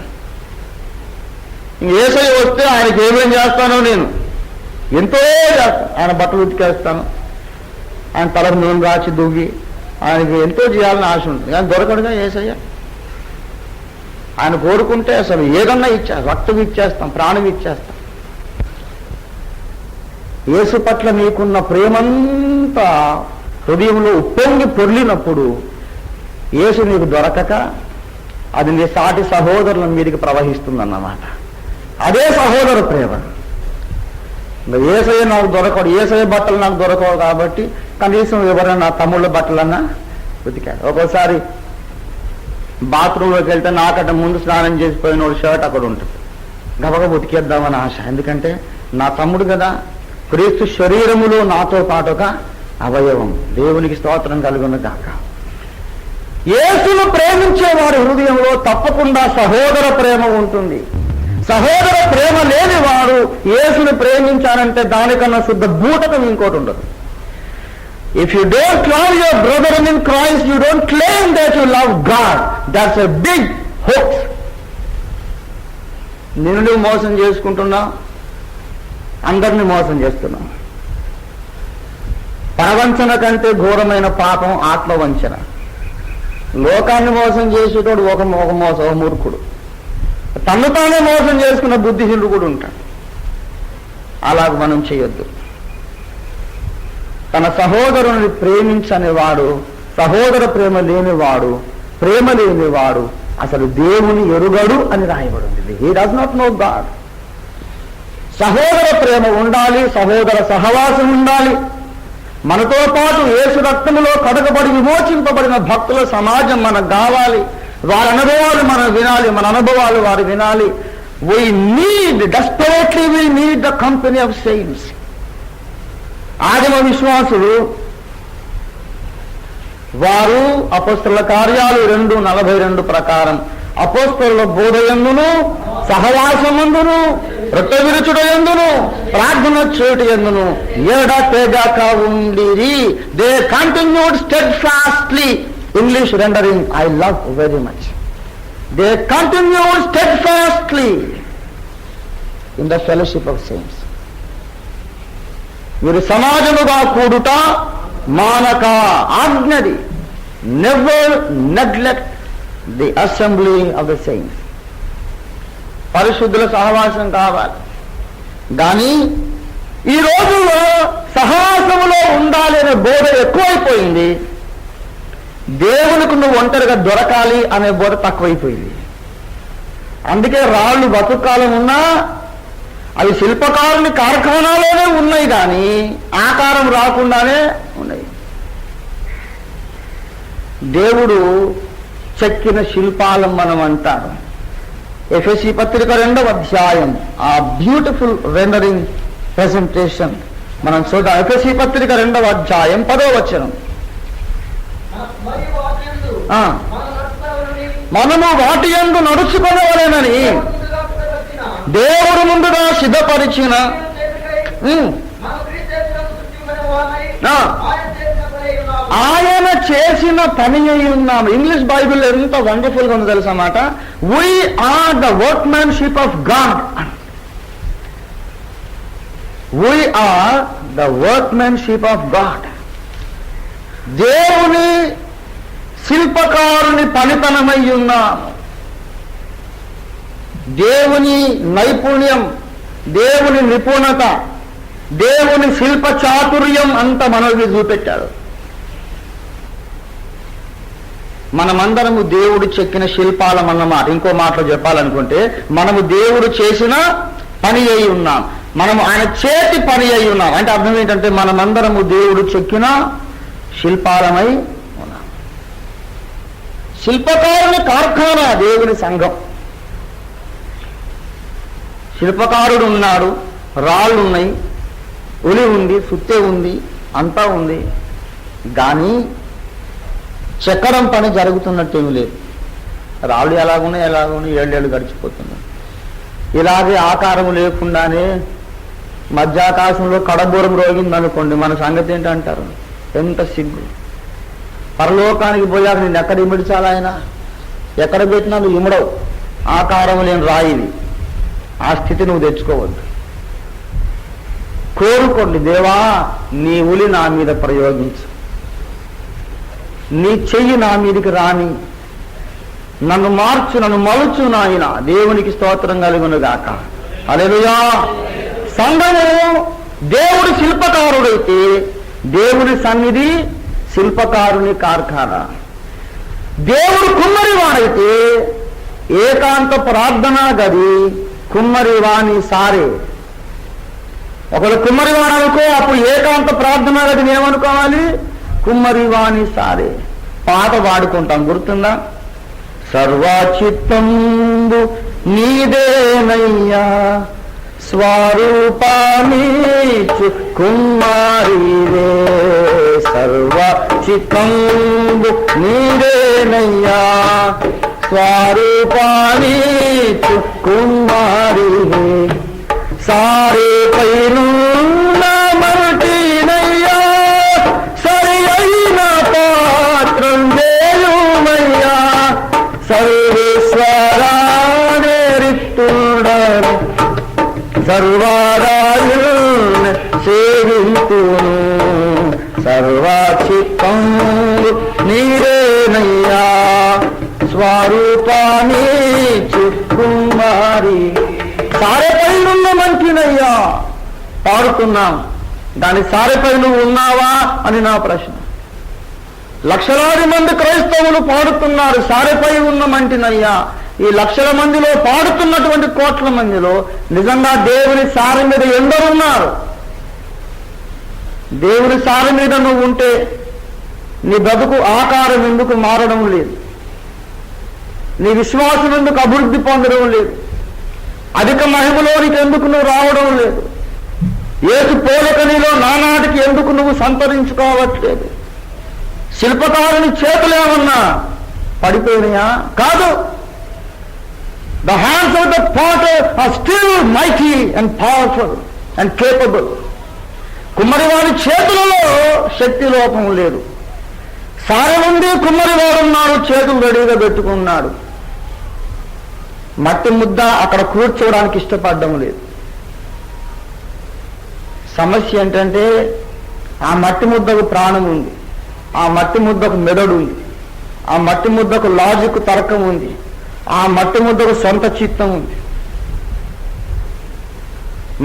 ఏసయ్య వస్తే ఆయనకి ఏమేం చేస్తానో నేను ఎంతో చేస్తాను. ఆయన బట్టలు ఉతికేస్తాను, ఆయన తలకు నూనె రాచి దువ్వి ఆయనకి ఎంతో చేయాలని ఆశ ఉంటుంది. కానీ దొరకడుగా ఏసయ్య. ఆయన కోరుకుంటే అసలు ఏదన్నా రక్తం ఇచ్చేస్తాం, ప్రాణం ఇచ్చేస్తాం. యేసు పట్ల నీకున్న ప్రేమంతా హృదయంలో ఉప్పొంగి పొర్లినప్పుడు యేసు నీకు దొరకక అది నీ సాటి సహోదరుల మీదకి ప్రవహిస్తుందన్నమాట. అదే సహోదర ప్రేమ. ఏసయ్య నాకు దొరకడు, ఏసయ్య బట్టలు నాకు దొరకవు కాబట్టి కనీసం ఎవరైనా నా తమ్ముళ్ళ బట్టలన్నా ఉతికాడు. ఒక్కోసారి బాత్రూంలోకి వెళ్తే నాకంటే ముందు స్నానం చేసిపోయిన ఒక షర్ట్ అక్కడ ఉంటుంది, గబగబ ఉతికేద్దామని ఆశ. ఎందుకంటే నా తమ్ముడు కదా, క్రీస్తు శరీరములో నాతో పాటుగా అవయవం. దేవునికి స్తోత్రం కలుగును గాక. యేసును ప్రేమించే వారి హృదయంలో తప్పకుండా సహోదర ప్రేమ ఉంటుంది. సహోదర ప్రేమ లేని వాడు యేసును ప్రేమించారంటే దానికన్నా శుద్ధ బూటకం ఇంకోటి ఉండదు. If you don't love your brother in Christ, you don't claim that you love God. That's a big hopes. నిన్ను నువ్వు మోసం చేసుకుంటున్నా, అందరినీ మోసం చేస్తున్నావు. పరవంచన కంటే ఘోరమైన పాపం ఆత్మవంచన. లోకాన్ని మోసం చేసేటోడు ఒక మూర్ఖుడు, తను తానే మోసం చేసుకున్న బుద్ధిహీనుడు కూడా ఉంటాడు. అలాగ మనం చేయొద్దు. తన సహోదరుని ప్రేమించనివాడు, సహోదర ప్రేమ లేనివాడు, ప్రేమ లేనివాడు అసలు దేవుని ఎరుగడు అని రాయబడింది. He does not know God. సహోదర ప్రేమ ఉండాలి, సహోదర సహవాసం ఉండాలి. మనతో పాటు యేసు రక్తములో కడగబడి విమోచింపబడిన భక్తుల సమాజం మనకు కావాలి. వారి అనుభవాలు మనం వినాలి, మన అనుభవాలు వారు వినాలి. Desperately we need the company of saints. ఆదిమ విశ్వాసులు వారు అపోస్తలుల కార్యాలు 2:42 ప్రకారం అపోస్తలుల బోధయందును, సహవాసమందును, రొట్టె విరుచుట యందును, ప్రార్థన చేయుట యందును ఎడతెగక ఉండిరి. They continued steadfastly. English rendering, I love very much. They continued steadfastly in the fellowship of saints. వీరు సమాజముగా కూడుట మానక ఆజ్ఞది. Never neglect the assembly of the saints. పరిశుద్ధుల సహవాసం కావాలి. కానీ ఈ రోజుల్లో సహవాసములో ఉండాలి అనే బోధ ఎక్కువైపోయింది. దేవునికి నువ్వు ఒంటరిగా దొరకాలి అనే బోధ తక్కువైపోయింది. అందుకే రాళ్ళు బతుకాలం ఉన్నా అవి శిల్పకారుని కార్ఖానాలోనే ఉన్నాయి, కానీ ఆకారం రాకుండానే ఉన్నాయి. దేవుడు చెక్కిన శిల్పాలం మనం అంటారు. ఎఫెసీ పత్రిక 2వ అధ్యాయం ఆ బ్యూటిఫుల్ రెండరింగ్ ప్రెజెంటేషన్ మనం చూద్దాం. ఎఫెసీ పత్రిక 2వ అధ్యాయం 10వ వచనం. మనము వాటి యందు నడుచుకొనవలెనని దేవుడు ముందుగా సిద్ధపరిచిన ఆయన చేసిన పని అయి ఉన్నాము. ఇంగ్లీష్ బైబిల్ ఎంత వండర్ఫుల్ గా ఉందో తెలుసా మాట. We are the workmanship of God. We are the workmanship of God. దేవుని శిల్పకారుని పనితనమై ఉన్నాము. దేవుని నైపుణ్యం, దేవుని నిపుణత, దేవుని శిల్ప చాతుర్యం అంతా మనకి చూపెట్టాడు. మనమందరము దేవుడు చెక్కిన శిల్పాలమన్నమాట. ఇంకో మాటలో చెప్పాలనుకుంటే మనము దేవుడు చేసిన పని అయి ఉన్నాం. మనము ఆయన చేతి పని అయి ఉన్నాం. అంటే అర్థం ఏంటంటే మనమందరము దేవుడు చెక్కిన శిల్పాలమై ఉన్నాం. శిల్పకారుని కార్ఖానా దేవుని సంఘం. శిల్పకారుడు ఉన్నాడు, రాళ్ళు ఉన్నాయి, ఉలి ఉంది, సుత్తె ఉంది, అంతా ఉంది. కానీ చెక్కడం పని జరుగుతున్నట్టేమీ లేదు. రాళ్ళు ఎలాగున్నాయి 7 ఏళ్ళు గడిచిపోతున్నాయి. ఇలాగే ఆకారం లేకుండానే మధ్యాకాశంలో కడబూరం రోగిందనుకోండి, మన సంగతి ఏంటంటారు? ఎంత సిగ్గు. పరలోకానికి పోయాక నేను ఎక్కడ ఇమిడ్చాలి? ఆయన ఎక్కడ పెట్టినా నువ్వు ఇమడవు. ఆకారం లేని రాయిది. ఆ స్థితి నువ్వు తెచ్చుకోవద్దు. కోరుకోండి, దేవా నీ ఉలి నా మీద ప్రయోగించు, నీ చెయ్యి నా మీదకి రాని, నన్ను మార్చు, నన్ను మలుచు నాయన. దేవునికి స్తోత్రం కలుగునుగాక. హల్లెలూయా. సంఘము దేవుడి శిల్పకారుడైతే దేవుడి సన్నిధి శిల్పకారుని కార్ఖానా. దేవుడు కుమ్మరివాడైతే ఏకాంత ప్రార్థనా గది కుమ్మరివాణి సారే. ఒకవేళ కుమ్మరివాడు అనుకో, అప్పుడు ఏకాంత ప్రార్థనా గదిని ఏమనుకోవాలి? కుమ్మరివాణి సారే. పాట పాడుకుంటాం, గుర్తుందా? సర్వచిత్తంబు నీదేనయ్యా, స్వరూపామీచు కుమారివే. సర్వచిత్తంబు నీదేనయ్యా, స్వరూపామీచు కుమారివే. సారే పైను మరుటినయ్యా, సరి అయిన పాత్రం దేవుమయ్యా. సర్వేశ్వరానే రిత్తుడను, సర్వరాయుల్ని సేవింతును. సర్వచిత్తం నీరేనయ్యా, స్వరూపాన్ని చుక్కుమారి. సారెపై ఉన్న మంచినయ్యా పాడుతున్నాం. దాని సారెపై నువ్వు ఉన్నావా అని నా ప్రశ్న. లక్షలాది మంది క్రైస్తవులు పాడుతున్నారు సారెపై ఉన్న మంటినయ్యా. ఈ లక్షల మందిలో పాడుతున్నటువంటి కోట్ల మందిలో నిజంగా దేవుని సారె మీద ఎందరున్నారు? దేవుని సారె మీద నువ్వు ఉంటే నీ బ్రతుకు ఆకారం ఎందుకు మారడం లేదు? నీ విశ్వాసం ఎందుకు అభివృద్ధి పొందడం లేదు? అధిక మహిమలోనికి ఎందుకు నువ్వు రావడం లేదు? యేసు పోలిక నీలో నానాటికి ఎందుకు నువ్వు సంతరించుకోవట్లేదు? శిల్పకారుని చేతులు ఏమన్నా పడిపోయినాయా? కాదు. The hands of the potter are still mighty and powerful and capable. కుమ్మరివాడి చేతులలో శక్తి లోపం లేదు. సారె ఉంది, కుమ్మరివాడున్నాడు, చేతులు రెడీగా పెట్టుకున్నాడు. మట్టి ముద్ద అక్కడ కూర్చోవడానికి ఇష్టపడడం లేదు. సమస్య ఏంటంటే ఆ మట్టి ముద్దకు ప్రాణం ఉంది, ఆ మట్టి ముద్దకు మెదడు ఉంది, ఆ మట్టి ముద్దకు లాజిక్ తర్కం ఉంది, ఆ మట్టి ముద్దకు సొంత చిత్తం ఉంది.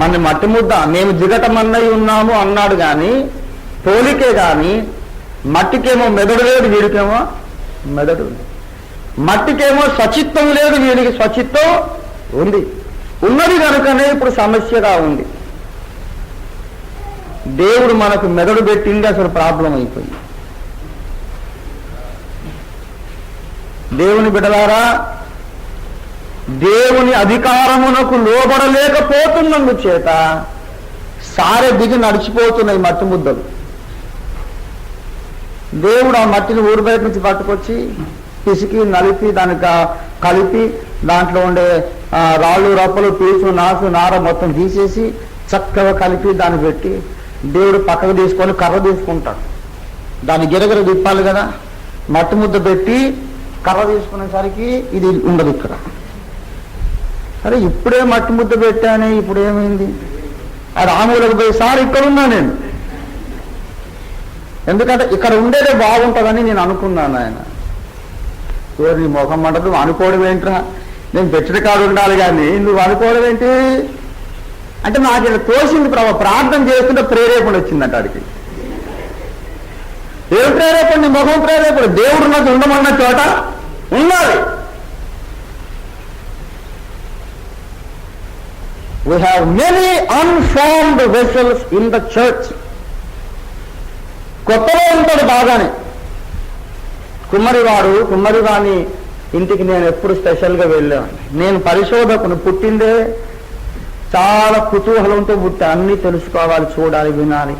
మన మట్టి ముద్ద మేము జిగటమన్నయి ఉన్నాము అన్నాడు కానీ పోలికే కానీ మట్టికేమో మెదడు లేదు, వీడికేమో మెదడు ఉంది. మట్టికేమో స్వచిత్తం లేదు, వీడికి స్వచిత్తం ఉంది. ఉన్నది కనుకనే ఇప్పుడు సమస్యగా ఉంది. దేవుడు మనకు మెదడు పెట్టింది, అసలు ప్రాబ్లం అయిపోయింది. దేవుని బిడ్డలారా, దేవుని అధికారమునకు లోబడలేకపోతున్నందు చేత సారే దిగి నడిచిపోతున్నాయి మట్టి ముద్దలు. దేవుడు ఆ మట్టిని ఊరు బయట నుంచి పట్టుకొచ్చి పిసికి నలిపి దానికి కలిపి దాంట్లో ఉండే రాళ్ళు రప్పలు పీచు నాసు నార మొత్తం తీసేసి చక్కగా కలిపి దాన్ని పెట్టి దేవుడు పక్కకు తీసుకొని కర్ర తీసుకుంటాడు. దాన్ని గిరగిర తిప్పాలి కదా, మట్టి ముద్ద పెట్టి కర్ర తీసుకునేసరికి ఇది ఉండదు ఇక్కడ. సరే ఇప్పుడే మట్టి ముద్ద పెట్టానే, ఇప్పుడు ఏమైంది? అది ఆమెలకు పోయి సార్ ఇక్కడ ఉన్నా నేను, ఎందుకంటే ఇక్కడ ఉండేదే బాగుంటుందని నేను అనుకున్నాను. ఆయన నీ ముఖం అంట, నువ్వు అనుకోవడం ఏంట్రా, నేను పెట్టిన కాడు ఉండాలి కానీ నువ్వు అనుకోవడం ఏంటి అంటే నాకు ఇక్కడ తోసింది ప్రార్థన చేస్తుంటే ప్రేరేపణ వచ్చిందంట. అడిగి ఏం ప్రేరేపణ? నీ ముఖం ప్రేరేపణ. దేవుడు నాకు ఉండమన్న చోట ఉండాలి. We have many unformed vessels in the church. కొత్తలో ఉంటాడు బాగానే. కుమ్మరివాణి ఇంటికి నేను ఎప్పుడు స్పెషల్గా వెళ్ళాను. నేను పరిశోధకుని, పుట్టిందే చాలా కుతూహలంతో పుట్టా. అన్నీ తెలుసుకోవాలి, చూడాలి, వినాలి.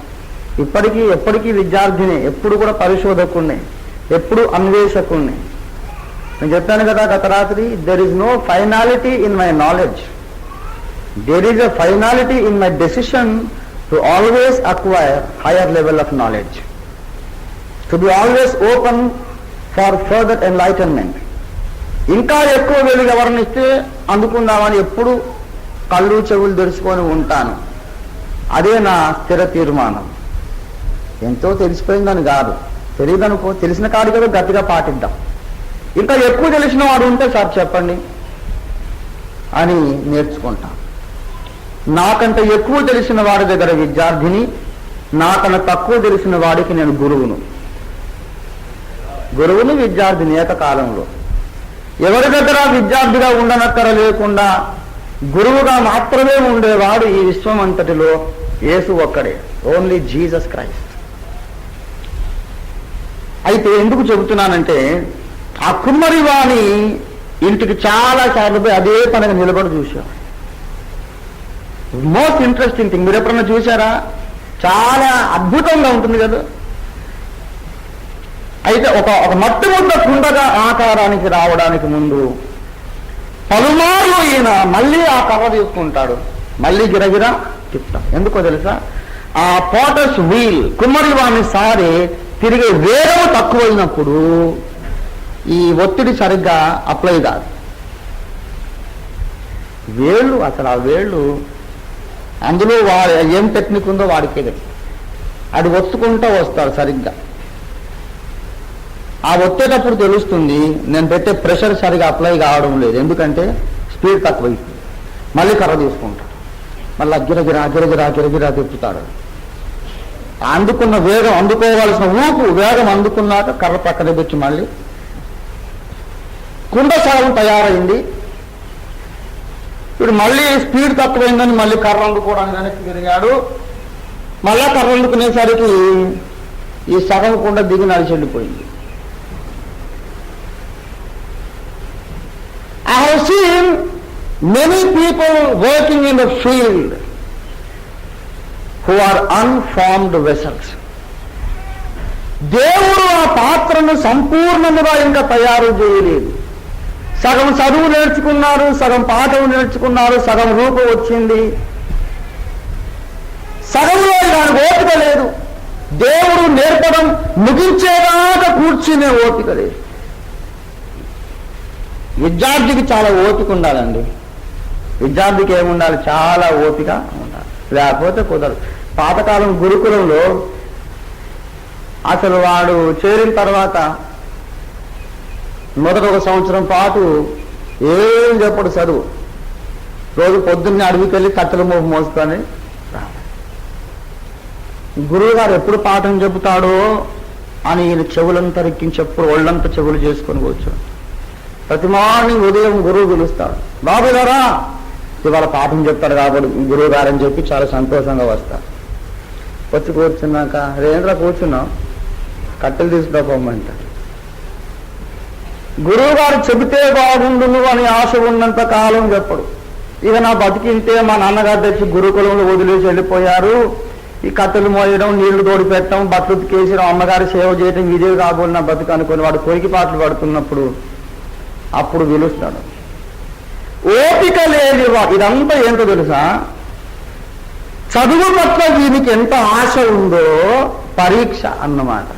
ఎప్పటికీ విద్యార్థిని, ఎప్పుడు కూడా పరిశోధకుణ్ణి, ఎప్పుడు అన్వేషకుణ్ణి. నేను చెప్పాను కదా గత రాత్రి, there is no finality in my knowledge. There is a finality in my decision to always acquire higher level of knowledge, to be always open for further enlightenment. ఇంకా ఎక్కువ వెలుగు ఎవరినిస్తే అందుకుందామని ఎప్పుడు కళ్ళు చెవులు తెరుచుకొని ఉంటాను. అదే నా స్థిర తీర్మానం. ఎంతో తెలిసిపోయిందని కాదు, తెలియదనుకో, తెలిసిన కాదు కదా గట్టిగా పాటిద్దాం. ఇంకా ఎక్కువ తెలిసిన వాడు ఉంటే సార్ చెప్పండి అని నేర్చుకుంటాం. నాకంటే ఎక్కువ తెలిసిన వాడి దగ్గర విద్యార్థిని, నాకన్నా తక్కువ తెలిసిన వాడికి నేను గురువును విద్యార్థిని ఏకకాలంలో. ఎవరి దగ్గర విద్యార్థిగా ఉండనక్కర లేకుండా గురువుగా మాత్రమే ఉండేవాడు ఈ విశ్వం అంతటిలో యేసు ఒక్కడే, ఓన్లీ జీసస్ క్రైస్ట్. అయితే ఎందుకు చెబుతున్నానంటే, ఆ కుమ్మరివాణి ఇంటికి చాలా సార్లు పోయి అదే పనిగా నిలబడి చూశాం. మోస్ట్ ఇంట్రెస్టింగ్ థింగ్, మీరు ఎప్పుడన్నా చూసారా? చాలా అద్భుతంగా ఉంటుంది కదా. అయితే ఒక మట్టి ముద్ద కుండగా ఆకారానికి రావడానికి ముందు పలుమార్లు ఈయన మళ్ళీ ఆ కర్ర తీసుకుంటాడు, మళ్ళీ గిరగిరా తిప్పుతాం. ఎందుకో తెలుసా? ఆ పోటర్స్ వీల్, కుమ్మరివాణి సారి తిరిగే వేగం తక్కువైనప్పుడు ఈ ఒత్తిడి సరిగ్గా అప్లై కాదు. వేళ్ళు, అసలు ఆ వేళ్ళు అందులో ఏం టెక్నిక్ ఉందో వాడికే తెలుసు. అది ఒత్తుకుంటూ వస్తాడు సరిగ్గా. ఆ ఒత్తేటప్పుడు తెలుస్తుంది నేను పెట్టే ప్రెషర్ సరిగా అప్లై కావడం లేదు, ఎందుకంటే స్పీడ్ తక్కువైంది. మళ్ళీ కర్ర తీసుకుంటాడు, మళ్ళీ గిరగిరా తిప్పుతాడు. అందుకున్న వేగం, అందుకోవాల్సిన వేగం అందుకున్నాక కర్ర పక్కన పెట్టి మళ్ళీ కుండ సగం తయారైంది. ఇప్పుడు మళ్ళీ స్పీడ్ తక్కువైందని మళ్ళీ కర్ర అందుకోవడానికి వెనక్కి తిరిగాడు. మళ్ళా కర్ర అందుకునేసరికి ఈ సగం కుండ దిగి నడిచి వెళ్ళిపోయింది. I have seen many people working in the field who are unformed vessels. దేవుడు ఆ పాత్రను సంపూర్ణముగా ఇంకా తయారు చేయలేదు. సగం చదువు నేర్చుకున్నారు, సగం పాఠం నేర్చుకున్నారు, సగం రూపం వచ్చింది, సగంలో దానికి ఓపిక లేదు. దేవుడు నేర్పడం ముగించేదాకా కూర్చునే ఓపిక లేదు. విద్యార్థికి చాలా ఓపిక ఉండాలండి. విద్యార్థికి ఏముండాలి? చాలా ఓపిక ఉండాలి, లేకపోతే కుదరదు. పాతకాలం గురుకులంలో అసలు వాడు చేరిన తర్వాత మొదట 1 సంవత్సరం పాటు ఏం చెప్పడు చదువు. రోజు పొద్దున్నే అడవికి వెళ్ళి కట్టెల మోసుకొని గురువు గారు ఎప్పుడు పాఠం చెబుతాడో అని ఈయన చెవులంతా రెక్కించి ఎప్పుడు ఒళ్ళంతా చెవులు చేసుకొని కూర్చోడు. ప్రతి మార్నింగ్ ఉదయం గురువు పిలుస్తాడు, బాబు గారా ఇవాళ పాఠం చెప్తాడు కాబట్టి గురువు గారని చెప్పి చాలా సంతోషంగా వస్తాడు. వచ్చి కూర్చున్నాక రేంద్ర కూర్చున్నావు, కట్టెలు తీసుకురాపోమంటాడు. గురువు గారు చెబితే బాగుండును అని ఆశ ఉన్నంత కాలం చెప్పడు. ఇక నా బతికింటే మా నాన్నగారు తెచ్చి గురుకులంలో వదిలేసి వెళ్ళిపోయారు, ఈ కట్టెలు మోయడం, నీళ్లు తోడి పెట్టడం, బట్టలు ఉతికేసడం, అమ్మగారి సేవ చేయడం ఇదే కాబోలు నా బతుకు అనుకుని వాడు కొరికి పాటలు పడుతున్నప్పుడు అప్పుడు పిలుస్తాడు. ఓపిక లేని ఇదంతా ఏంటో తెలుసా? చదువు పట్ల వీనికి ఎంత ఆశ ఉందో పరీక్ష అన్నమాట.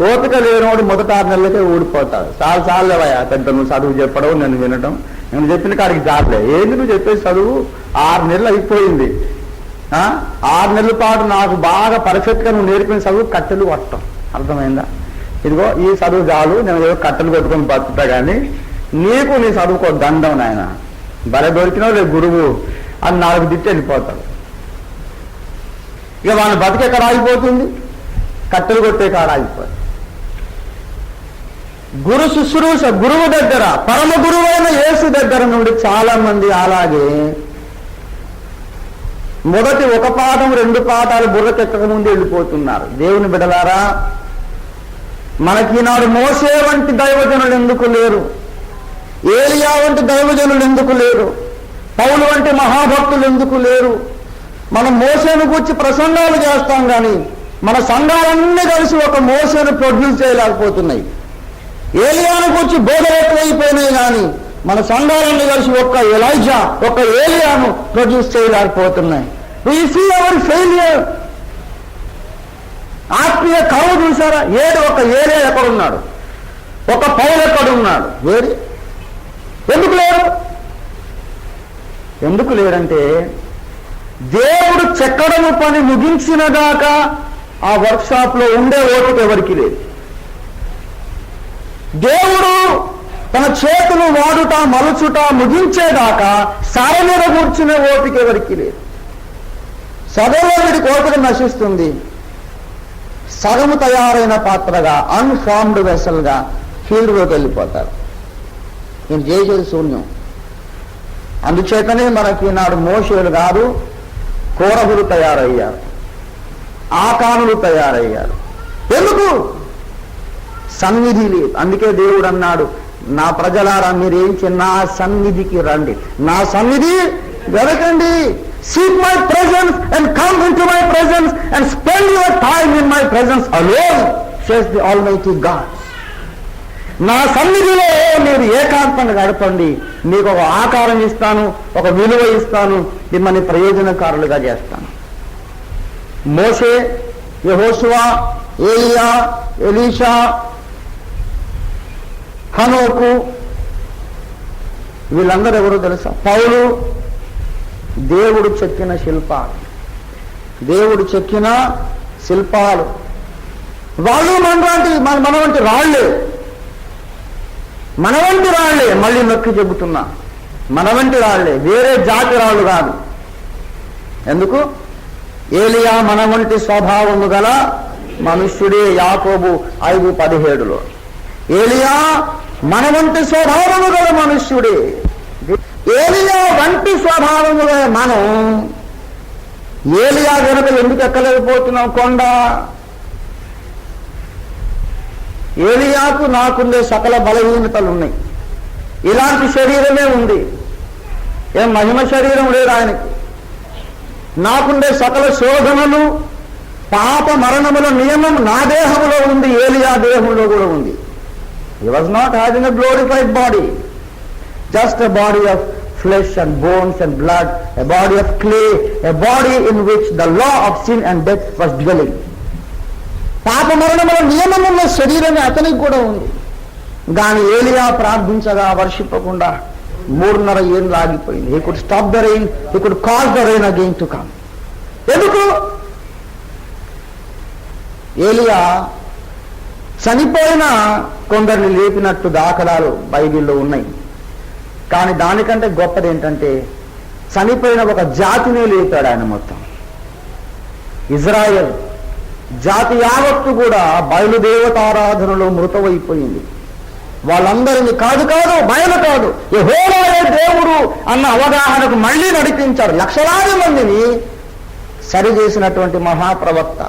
ఓపిక లేనివాడు మొదట 6 నెలలకే ఊడిపోతాడు. చాలు పెద్ద నువ్వు చదువు చెప్పడం, నేను వినడం, నేను చెప్పిన కాడికి జాబలే. ఏంది నువ్వు చెప్పేసి చదువు? 6 నెలలు అయిపోయింది. 6 నెలల పాటు నాకు బాగా పర్ఫెక్ట్గా నువ్వు నేర్పిన చదువు కట్టెలు కొట్టడం. అర్థమైందా? ఇదిగో ఈ చదువు చాలు, నేను ఏదో కట్టెలు కొట్టుకొని బతుకుతా కానీ నీకు నీ చదువుకో దండం నాయన, బలే దొరికినావు లేదు గురువు అని 4 దిట్టి వెళ్ళిపోతాడు. ఇక వాళ్ళ బతికి ఎక్కడ ఆగిపోతుంది? కట్టెలు కొట్టే కాడ ఆగిపోతుంది. గురు శుశ్రూష, గురువు దగ్గర, పరమ గురువైన యేసు దగ్గర నుండి చాలా మంది అలాగే మొదటి 1 పాఠం 2 పాఠాలు బుర్రకెక్కక ముందు వెళ్ళిపోతున్నారు. దేవుని బిడ్డలారా, మనకి ఈనాడు మోసే వంటి దైవజనులు ఎందుకు లేరు? ఏలియా వంటి దైవజనులు ఎందుకు లేరు? పౌలు వంటి మహాభక్తులు ఎందుకు లేరు? మనం మోసేను గురించి ప్రసంగాలు చేస్తాం కానీ మన సంఘాలన్నీ కలిసి ఒక మోసేను ప్రొడ్యూస్ చేయలేకపోతున్నాయి. ఏలియాను గురించి బోధలు ఎక్కువైపోయినాయి కానీ మన సంఘాలన్నీ కలిసి ఒక్క ఎలైజా, ఒక్క ఏలియాను ప్రొడ్యూస్ చేయలేకపోతున్నాయి. We see our failure. ఆత్మీయ కరువు చూసారా? ఒక ఏలియా ఎక్కడున్నాడు? ఒక పౌలు ఎక్కడున్నాడు? ఎందుకు లేరు? ఎందుకు లేరంటే దేవుడు చెక్కడము పని ముగించిన దాకా ఆ వర్క్షాప్ లో ఉండే ఓపిక ఎవరికి లేదు. దేవుడు తన చేతులు వాడుట, మలుచుట ముగించేదాకా సార మీద కూర్చునే ఓపిక ఎవరికి లేదు. సగంలో వీడికి ఓపిక నశిస్తుంది. సగము తయారైన పాత్రగా, అన్ఫార్మ్డ్ వెసల్గా ఫీల్డ్లోకి వెళ్ళిపోతారు. నేను చేసేది శూన్యం. అందుచేతనే మనకి నాడు మోషేలు కాదు, కోరహులు తయారయ్యారు, ఆకానులు తయారయ్యారు. ఎందుకు? సన్నిధి లేదు. అందుకే దేవుడు అన్నాడు, నా ప్రజలారా మీరేంచి నా సన్నిధికి రండి, నా సన్నిధి వెదకండి. Seek my presence and come into my presence and spend your time in my presence alone, says the Almighty God. నా సన్నిధిలో మీరు ఏకాంతంగా గడపండి, మీకు ఒక ఆకారం ఇస్తాను, ఒక విలువ ఇస్తాను, మిమ్మల్ని ప్రయోజనకారులుగా చేస్తాను. మోషే, యెహోషువ, ఏలియా, ఎలీషా, హనోకు, వీళ్ళందరూ ఎవరో తెలుసా? పౌలు దేవుడు చెక్కిన శిల్పాలు, దేవుడు చెక్కిన శిల్పాలు. వాళ్ళు మన వంటి రాళ్లే, మన వంటి రాళ్లే. మళ్ళీ నొక్కి చెబుతున్నా, మన వంటి రాళ్లే, వేరే జాతి రాళ్ళు కాదు. ఎందుకు? ఏలియా మన వంటి స్వభావము గల మనుష్యుడే. యాకోబు 5:17లో ఏలియా మన వంటి స్వభావము గల మనుష్యుడే. ఏలియా వంటి స్వభావము గల మనం ఏలియా గనుక ఎందుకు ఎక్కలేకపోతున్నాం కొండ? ఏలియాకు నాకుండే సకల బలహీనతలు ఉన్నాయి. ఇలాంటి శరీరమే ఉంది, ఏం మహిమ శరీరం లేదు ఆయనకి. నాకుండే సకల శోధనలు, పాప మరణముల నియమం నా దేహంలో ఉంది, ఏలియా దేహంలో కూడా ఉంది. He was not having a glorified body, just a body of flesh and bones and blood, a body of clay, a body in which the law of sin and death was dwelling. పాప మరణముల నియమమున్న శరీరమే అతనికి కూడా ఉంది. కానీ ఏలియా ప్రార్థించగా వర్షిప్పకుండా 3.5 ఏళ్ళు ఆగిపోయింది. He could stop the rain, he could cause the rain again to come. ఎందుకు? ఏలియా చనిపోయిన కొందరిని లేపినట్టు దాఖలాలు బైబిల్లో ఉన్నాయి. కానీ దానికంటే గొప్పది ఏంటంటే చనిపోయిన ఒక జాతినే లేపాడు ఆయన. మొత్తం ఇజ్రాయెల్ జాతి యావత్తు కూడా బయలుదేవతారాధనలో మృతమైపోయింది. వాళ్ళందరినీ కాదు బయలు కాదు, యెహోవాయే దేవుడు అన్న అవగాహనకు మళ్ళీ నడిపించాడు. లక్షలాది మందిని సరిచేసినటువంటి మహాప్రవక్త.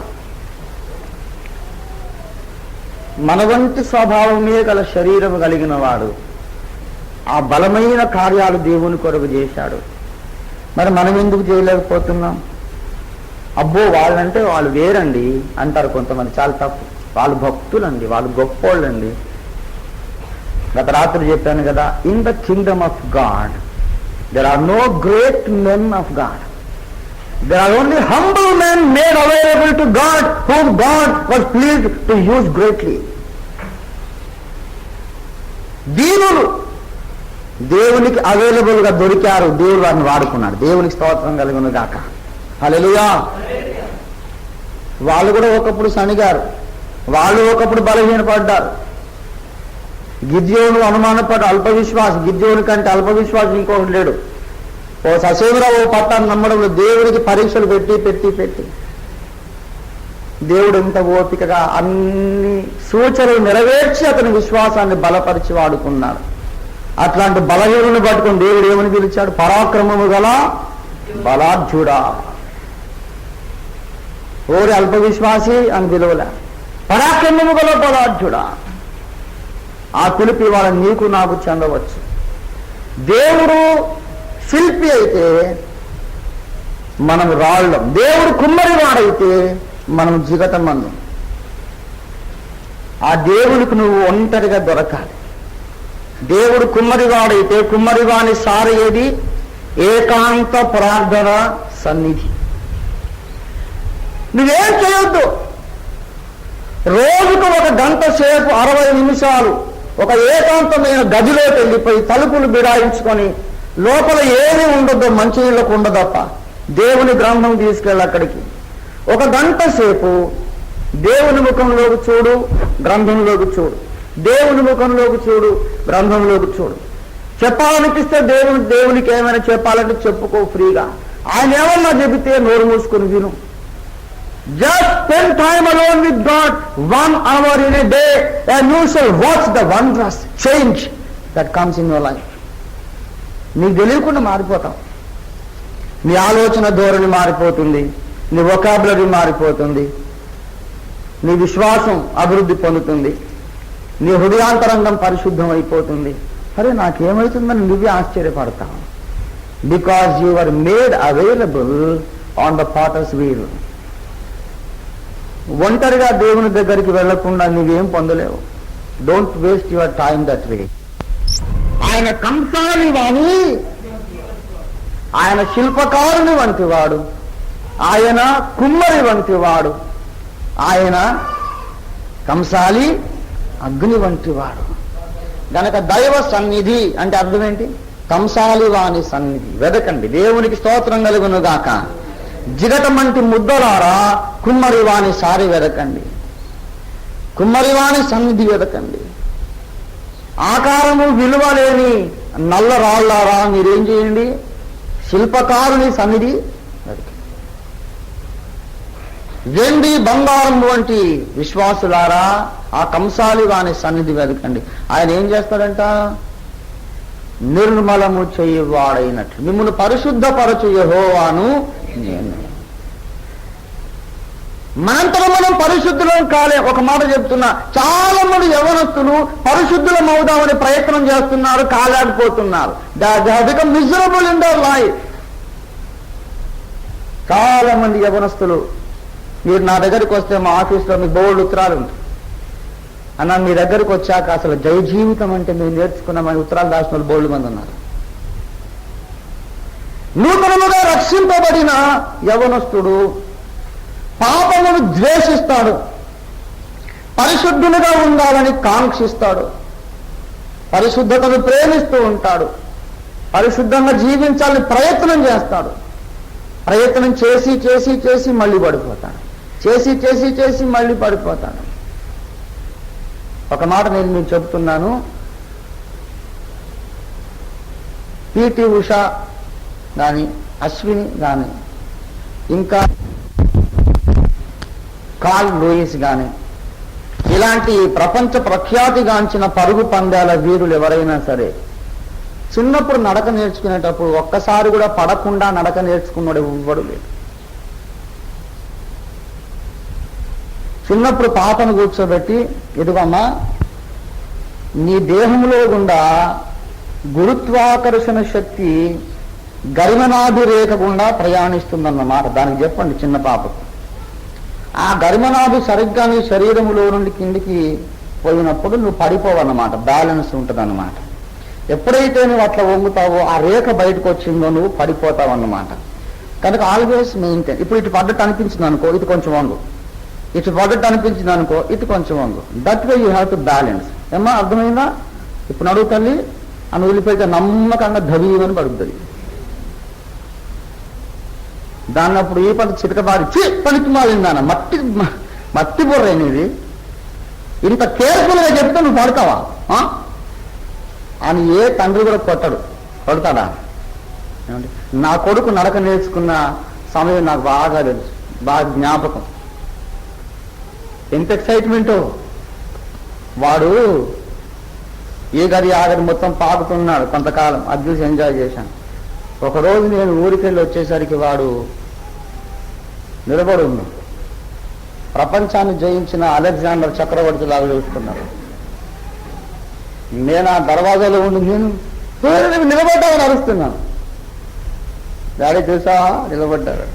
మన వంటి స్వభావమే గల శరీరం కలిగిన వాడు ఆ బలమైన కార్యాలు దేవుని కొరకు చేశాడు. మరి మనం ఎందుకు చేయలేకపోతున్నాం? అబ్బో వాళ్ళంటే వాళ్ళు వేరండి అంటారు కొంతమంది. చాలా తప్పు. వాళ్ళు భక్తులండి, వాళ్ళు గొప్పోళ్ళండి. గత రాత్రి చెప్పాను కదా, in the kingdom of God there are no great men of God. There are only humble men made available to God, whom God was pleased to use greatly. దీనులు దేవునికి అవైలబుల్ గా దొరికారు, దేవుడు వారిని వాడుకున్నాడు. దేవునికి స్తోత్రం కలుగును గాక. హల్లెలూయా. వాళ్ళు కూడా ఒకప్పుడు సణిగారు, వాళ్ళు ఒకప్పుడు బలహీనపడ్డారు. గిద్యోను అనుమానపడ్డ అల్ప విశ్వాసి, గిద్యోను కంటే అల్ప విశ్వాసం ఇంకొకటి లేడు. ఓ ససేమిరా ఓ పట్టాన్ని నమ్మడంలో దేవుడికి పరీక్షలు పెట్టి పెట్టి పెట్టి దేవుడు ఎంత ఓపికగా అన్ని సూచనలు నెరవేర్చి అతని విశ్వాసాన్ని బలపరిచి వాడుకున్నాడు. అట్లాంటి బలహీనుని పట్టుకుని దేవుడు ఏమని పిలిచాడు? పరాక్రమము గల బలాఢ్యుడా. ఓరి అల్ప విశ్వాసి అని పిలువలే, పరాక్రమము గల బలాఢ్యుడా. ఆ పిలుపు ఇవాళ నీకు నాకు చెందవచ్చు. దేవుడు శిల్పి అయితే మనం రాళ్ళం, దేవుడు కుమ్మరివాడైతే మనం జిగటమన్నం. ఆ దేవుడికి నువ్వు ఒంటరిగా దొరకాలి. దేవుడు కుమ్మరివాడైతే కుమ్మరివాని సారేది ఏకాంత ప్రార్థన సన్నిధి. నువ్వేం చేయొద్దు. రోజుకు 1 గంట సేపు 60 నిమిషాలు ఒక ఏకాంతమైన గదిలోకి వెళ్ళిపోయి తలుపులు బిడాయించుకొని లోపల ఏమీ ఉండదు, మంచినీళ్ళకు ఉండదప్ప. దేవుని గ్రంథం తీసుకెళ్ళి అక్కడికి 1 గంట సేపు దేవుని ముఖంలోకి చూడు, గ్రంథంలోకి చూడు. దేవుని ముఖంలోకి చూడు, గ్రంథంలోకి చూడు. చెప్పాలనిపిస్తే దేవునికి ఏమైనా చెప్పాలంటే చెప్పుకో ఫ్రీగా. ఆయన ఏమన్నా చెబితే నోరు మూసుకొని విను. Just spend time alone with God 1 hour in a day and you shall watch the wondrous change that comes in your life. నీకు తెలియకుండా మారిపోతాం. నీ ఆలోచన ధోరణి మారిపోతుంది, నీ వొకాబులరీ మారిపోతుంది, నీ విశ్వాసం అభివృద్ధి పొందుతుంది, నీ హృదయాంతరంగం పరిశుద్ధం అయిపోతుంది. అరే నాకేమవుతుందని నువ్వే ఆశ్చర్యపడతావు. Because you are made available on the potter's wheel. ఒంటరిగా దేవుని దగ్గరికి వెళ్లకుండా నువ్వేం పొందలేవు. Don't waste your time that way. ఆయన కంసాలి వాణి, ఆయన శిల్పకారుని వంటి వాడు, ఆయన కుమ్మరి వంటి వాడు, ఆయన కంసాలి అగ్ని వంటి వాడు. గనక దైవ సన్నిధి అంటే అర్థం ఏంటి? కంసాలి వాణి సన్నిధి వెదకండి. దేవునికి స్తోత్రం కలుగును గాక. జిగటమంటి ముద్దలారా కుమ్మరి వాణి సారి వెదకండి, కుమ్మరి వాణి సన్నిధి వెదకండి. ఆకారము విలువ లేని నల్ల రాళ్ళారా మీరేం చేయండి? శిల్పకారుని సన్నిధి వెదకండి. వెండి బంగారం వంటి విశ్వాసులారా ఆ కంసాలి వాని సన్నిధి వెదకండి. ఆయన ఏం చేస్తాడంట? నిర్మలము చేయవాడైనట్లు మిమ్మల్ని పరిశుద్ధపరచు యెహోవాను నేను. మనంతలో మనం పరిశుద్ధులం కాలే. ఒక మాట చెప్తున్నా, చాలా మంది యవనస్తులు పరిశుద్ధులం అవుదామని ప్రయత్నం చేస్తున్నారు, కాలేకపోతున్నారు. They have become miserable in their life. చాలా మంది యవనస్తులు, మీరు నా దగ్గరికి వస్తే మా ఆఫీస్లో మీకు బోల్డ్ ఉత్తరాలు ఉంటాయి అన్న, మీ దగ్గరకు వచ్చాక అసలు జయ జీవితం అంటే మేము నేర్చుకున్నామని ఉత్తరాలు రాసిన వాళ్ళు బోల్డ్ మంది ఉన్నారు. నూతనముగా రక్షింపబడిన యవనస్తుడు పాపమును ద్వేషిస్తాడు, పరిశుద్ధునిగా ఉండాలని కాంక్షిస్తాడు, పరిశుద్ధతను ప్రేమిస్తూ ఉంటాడు, పరిశుద్ధంగా జీవించాలని ప్రయత్నం చేస్తాడు. ప్రయత్నం చేసి చేసి చేసి మళ్ళీ పడిపోతాడు, చేసి చేసి చేసి మళ్ళీ పడిపోతాడు. ఒక మాట నేను మీకు చెప్తున్నాను, పిటి ఉషా కానీ అశ్విని కానీ ఇంకా కార్ల్ లూయిస్ కానీ ఇలాంటి ప్రపంచ ప్రఖ్యాతిగాంచిన పరుగు పందాల వీరులు ఎవరైనా సరే చిన్నప్పుడు నడక నేర్చుకునేటప్పుడు ఒక్కసారి కూడా పడకుండా నడక నేర్చుకున్నాడు ఎవ్వడు లేదు. చిన్నప్పుడు పాపను కూర్చోబెట్టి, ఇదిగమ్మా నీ దేహంలో గుండా గురుత్వాకర్షణ శక్తి గరిమనాభి రేఖ గుండా ప్రయాణిస్తుందన్నమాట. దానికి చెప్పండి చిన్న పాపకు. ఆ గరిమనాభి సరిగ్గా నీ శరీరములో నుండి కిందికి పోయినప్పుడు నువ్వు పడిపోవన్నమాట, బ్యాలెన్స్ ఉంటుందన్నమాట. ఎప్పుడైతే నువ్వు అట్లా వంగుతావో ఆ రేఖ బయటకు వచ్చిందో నువ్వు పడిపోతావు అన్నమాట. కనుక ఆల్వేస్ మెయింటైన్. ఇప్పుడు ఇటు పడ్డట్టు అనిపించింది అనుకో, ఇటు కొంచెం వంగు. ఇటు పడ్డట్టు అనిపించింది అనుకో, ఇటు కొంచెం వంగు. That way you have to balance. ఏమా అర్థమైందా? ఇప్పుడు నడువు తల్లి అని వదిలిపోయితే నమ్మకంగా ధవీమని పడుతుంది. దాన్ని అప్పుడు ఈ పని చితకబారి పనికి మారిందాన మట్టి బుర్రేనిది, ఇంత కేర్ఫుల్గా చెప్తే నువ్వు పడతావా అని ఏ తండ్రి కూడా కొడతాడా? నా కొడుకు నడక నేర్చుకున్న సమయం నాకు బాగా తెలుసు, బాగా జ్ఞాపకం. ఎంత ఎక్సైట్మెంటో. వాడు ఏ గది ఆగది మొత్తం పాకుతున్నాడు కొంతకాలం, అది చూసి ఎంజాయ్ చేశాను. ఒకరోజు నేను ఊరికెళ్ళి వచ్చేసరికి వాడు నిలబడి ఉన్నాడు. ప్రపంచాన్ని జయించిన అలెగ్జాండర్ చక్రవర్తి లాగా చూస్తున్నాడు. నేను ఆ దర్వాజాలో ఉండి నేను నిలబడ్డామని అరుస్తున్నాను. డాడీ చూసా నిలబడ్డాడు.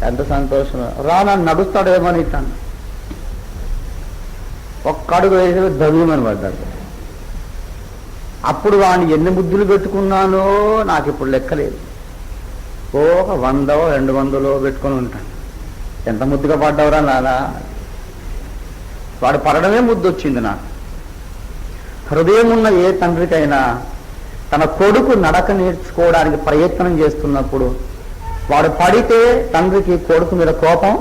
ఎంత సంతోషం. నన్ను నడుస్తాడేమని ఇట్టాను. ఒక్క అడుగు వేసి దవ్యమని పడ్డాడు. అప్పుడు వాడిని ఎన్ని ముద్దులు పెట్టుకున్నానో నాకు ఇప్పుడు లెక్కలేదు. ఒక 100 200 పెట్టుకొని ఉంటాను. ఎంత ముద్దుగా పడ్డవరా నానా. వాడు పడడమే ముద్దు వచ్చింది నాకు. హృదయం ఉన్న ఏ తండ్రికైనా తన కొడుకు నడక నేర్చుకోవడానికి ప్రయత్నం చేస్తున్నప్పుడు వాడు పడితే తండ్రికి కొడుకు మీద కోపం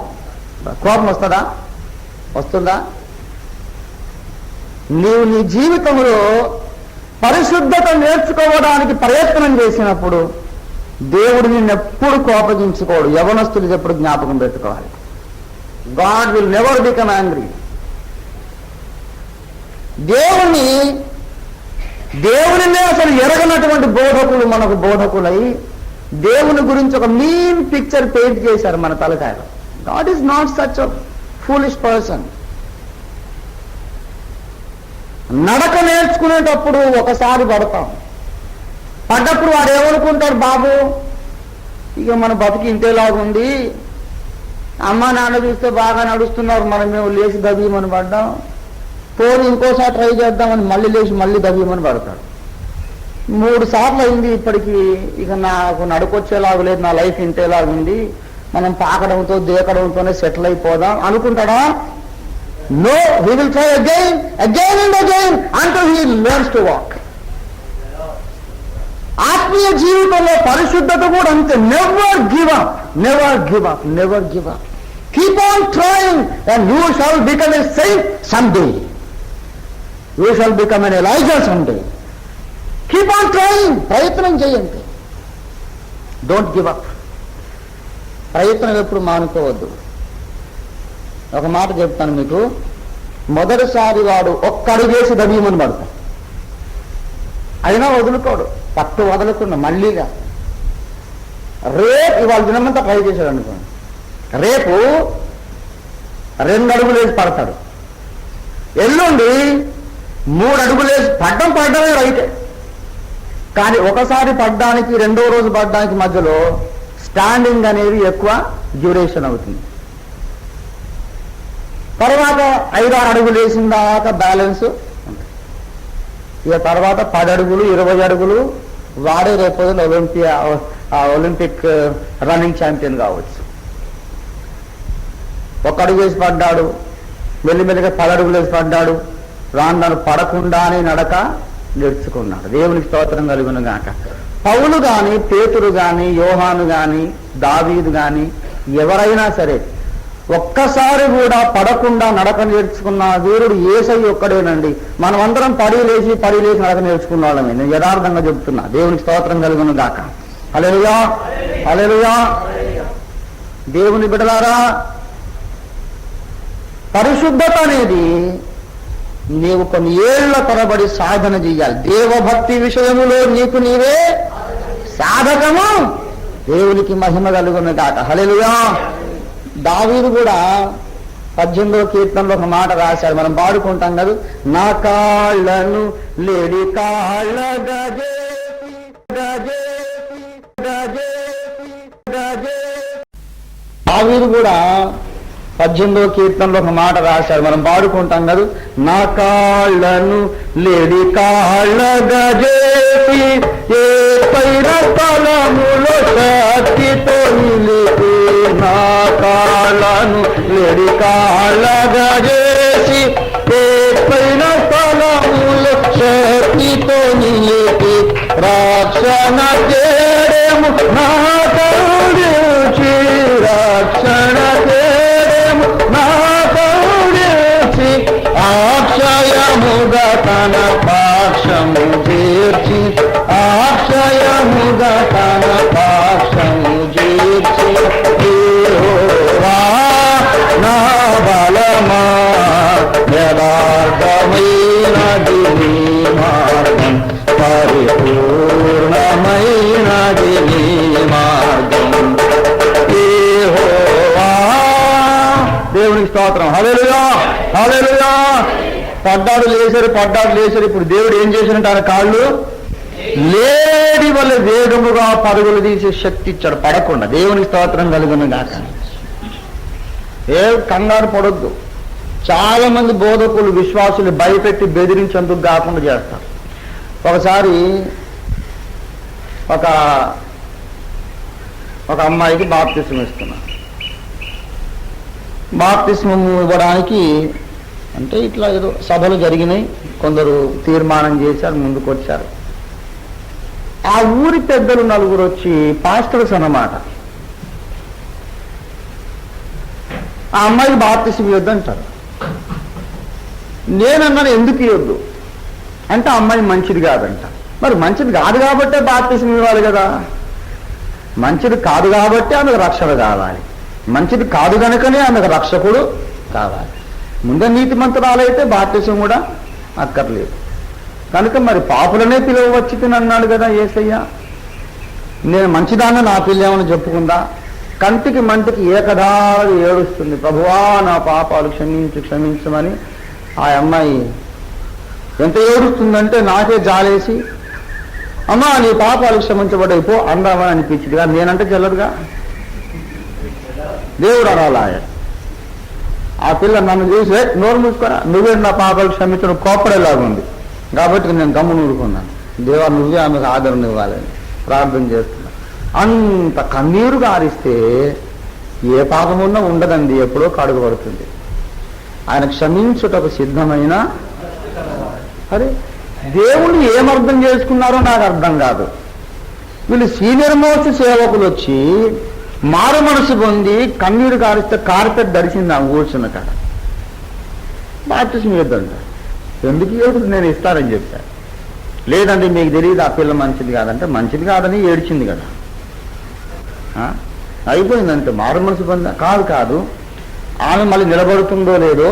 వస్తుందా? నీవు నీ జీవితంలో పరిశుద్ధత నేర్చుకోవడానికి ప్రయత్నం చేసినప్పుడు దేవుడు నిన్నెప్పుడు కోపగించుకోడు. యవనస్తులు ఎప్పుడు జ్ఞాపకం పెట్టుకోవాలి. God will never become angry. దేవునినే అసలు ఎరగనటువంటి బోధకులు మనకు బోధకులై దేవుని గురించి ఒక మీన్ పిక్చర్ పెయింట్ చేశారు మన తలకాయలో. God is not such a foolish person. నడక నేర్చుకునేటప్పుడు ఒకసారి పడతాం. పడ్డప్పుడు వాడు ఏమనుకుంటాడు, బాబు ఇక మన బతికి ఇంతేలాగుంది, అమ్మ నాన్న చూస్తే బాగా నడుస్తున్నారు, మేము లేచి దవ్యమని పడ్డాం, పోనీ ఇంకోసారి ట్రై చేద్దామని మళ్ళీ లేచి మళ్ళీ దవ్యమని పడతాడు. 3 సార్లు అయింది ఇప్పటికీ, ఇక నాకు నడుకొచ్చేలాగా లేదు, నా లైఫ్ ఇంతేలాగుంది, మనం పాకడంతో దేకడంతోనే సెటిల్ అయిపోదాం అనుకుంటాడా? No, he will try again and again until he learns to walk. ఆత్మీయ జీవితంలో పరిశుద్ధత కూడా అంతే. Never give up. Keep on trying and you shawl become a saint someday. You shawl become an Elijah someday. Keep on trying. ప్రయత్నం చేయండి. Don't give up. ప్రయత్నం ఎప్పుడు మానుకోవద్దు. ఒక మాట చెప్తాను మీకు. మొదటిసారి వాడు ఒక్కడుగేసి దవ్యమని పడతాడు, అయినా వదులుకోడు, పట్టు వదలకుండా మళ్ళీగా. రేపు ఇవాళ దినమంతా ట్రై చేశాడు అనుకోండి, రేపు 2 అడుగులేసి పడతాడు, ఎల్లుండి 3 అడుగులేసి పడ్డమే రైతే. కానీ ఒకసారి పడ్డానికి 2వ రోజు పడ్డానికి మధ్యలో స్టాండింగ్ అనేది ఎక్కువ డ్యూరేషన్ అవుతుంది. తర్వాత 5-6 అడుగులు వేసిన దాకా బ్యాలెన్స్ ఉంటుంది. ఇక తర్వాత 10 అడుగులు 20 అడుగులు వాడే రేపు ఒలింపిక్ రన్నింగ్ ఛాంపియన్ కావచ్చు. 1 అడుగు వేసి పడ్డాడు, మెల్లిమెల్లిగా 10 అడుగులు వేసి పడ్డాడు, రాను పడకుండానే నడక నేర్చుకున్నాడు. దేవునికి స్తోత్రం కలుగును గాక. పౌలు గాని, పేతురు గాని, యోహాను గాని, దావీదు గాని ఎవరైనా సరే ఒక్కసారి కూడా పడకుండా నడక నేర్చుకున్న వీరుడు యేసయ్య ఒక్కడేనండి. మనమందరం పడి లేచి నడక నేర్చుకున్న వాళ్ళమే. నేను యథార్థంగా చెప్తున్నా. దేవునికి స్తోత్రం కలుగును గాక. హల్లెలూయా, హల్లెలూయా. దేవుని బిడ్డలారా, పరిశుద్ధత అనేది నీవు కొన్ని ఏళ్ల తరబడి సాధన చెయ్యాలి. దేవభక్తి విషయములో నీకు నీవే సాధకము. దేవునికి మహిమ కలుగును గాక. హల్లెలూయా. దావీదు కూడా 18వ కీర్తనలో ఒక మాట రాశాడు, మనం పాడుకుంటాం కదా, నా కాళ్ళను లేడి కాళ్ళ గజేపి గజేపి గజేపి గజే. దావీదు కూడా 18వ కీర్తనలో ఒక మాట రాశాడు, మనం పాడుకుంటాం కదా, నా కాళ్ళను లేడి కాళ్ళ గజేపి ఏ పైన స్థలములో శక్తితో నిలిపి, నా కాళ్ళను లేడి కాళ్ళ గజేసి ఏ పైన స్థలములో శక్తితో నిలిపి, రక్షణ చేయడము నా కరుణించి, రక్షణ చేయడము నా కరుణించి, అక్షయముగా తన పాక్షము చేర్చి, అక్షయముగా తన పాక్షము చేర్చి, యెహోవా నా బలమా యథార్థమైనది నీ మార్గం, పరిపూర్ణమైనది నీ మార్గం. యెహోవా, దేవునికి స్తోత్రం. హల్లెలూయా హల్లెలూయా. పడ్డాడు లేచారు. ఇప్పుడు దేవుడు ఏం చేసినట్టు ఆయన కాళ్ళు లేడి వల్ల వేగముగా పరుగులు తీసే శక్తి ఇచ్చాడు, పడకుండా. దేవునికి స్తోత్రం కలుగును గాక. ఏ కంగారు పడొద్దు. చాలా మంది బోధకులు విశ్వాసులు భయపెట్టి బెదిరించేందుకు కాకుండా చేస్తారు. ఒకసారి ఒక అమ్మాయికి బాప్తిస్మం ఇస్తున్నారు. బాప్తిస్మం ఇవ్వడానికి అంటే ఇట్లా ఏదో సభలు జరిగినాయి, కొందరు తీర్మానం చేశారు, ముందుకు వచ్చారు. ఆ ఊరి పెద్దలు నలుగురు వచ్చి, పాస్టర్స్ అన్నమాట, ఆ అమ్మాయికి బాప్తిస్మం ఇవ్వద్దు అంటారు. నేనన్నాను ఎందుకు ఇవ్వద్దు అంటే, ఆ అమ్మాయి మంచిది కాదంట. మరి మంచిది కాదు కాబట్టే బాప్తిస్మం ఇవ్వాలి కదా. మంచిది కాదు కాబట్టి ఆమెకు రక్షణ కావాలి, మంచిది కాదు కనుకనే ఆమెకు రక్షకుడు కావాలి. ముందే నీతిమంతురాలైతే బాప్తిస్మం కూడా అక్కర్లేదు. కనుక మరి పాపులనే పిలువచ్చి తినన్నాడు కదా యేసయ్య. నేను మంచిదాన్ని నా పిల్లేమని చెప్పుకుందా? కంటికి మంటికి ఏకదారి ఏడుస్తుంది, ప్రభువా నా పాపాలు క్షమించమని. ఆ అమ్మాయి ఎంత ఏడుస్తుందంటే నాకే జాలేసి, అమ్మా నీ పాపాలు క్షమించబడైపో అందామని అనిపించింది. కానీ నేనంటే చెల్లదుగా, దేవుడు అనాలా. ఆ పిల్ల నన్ను చూసి నోరు మూసుకోరా, నువ్వే నా పాపాలు క్షమించడం కోపడేలాగుంది కాబట్టి నేను గమ్మున ఊరుకున్నాను. దేవా నువ్వే ఆమెకు ఆదరణ ఇవ్వాలని ప్రార్థన చేస్తున్నా. అంత కన్నీరు గారిస్తే ఏ పాపమున్నా ఉండదండి, ఎప్పుడో కడుగబడుతుంది. ఆయన క్షమించుటకు సిద్ధమైన. అరే దేవుణ్ణి ఏమర్థం చేసుకున్నారో నాకు అర్థం కాదు. వీళ్ళు సీనియర్ మోస్ట్ సేవకులు వచ్చి మారు మనసు పొంది కన్నీరు కారిస్తే కార్పెట్ దడిచింది ఆ కూర్చున్న కాడ. బాప్తిస్మం ఇవ్వద్దంట. ఎందుకు ఇవ్వదు, నేను ఇస్తానని చెప్పాను. లేదండి మీకు తెలియదు ఆ పిల్ల మంచిది కాదంటే, మంచిది కాదని ఏడ్చింది కదా, అయిపోయిందంటే. మారు మనసు పొందా కాదు ఆమె మళ్ళీ నిలబడుతుందో లేదో,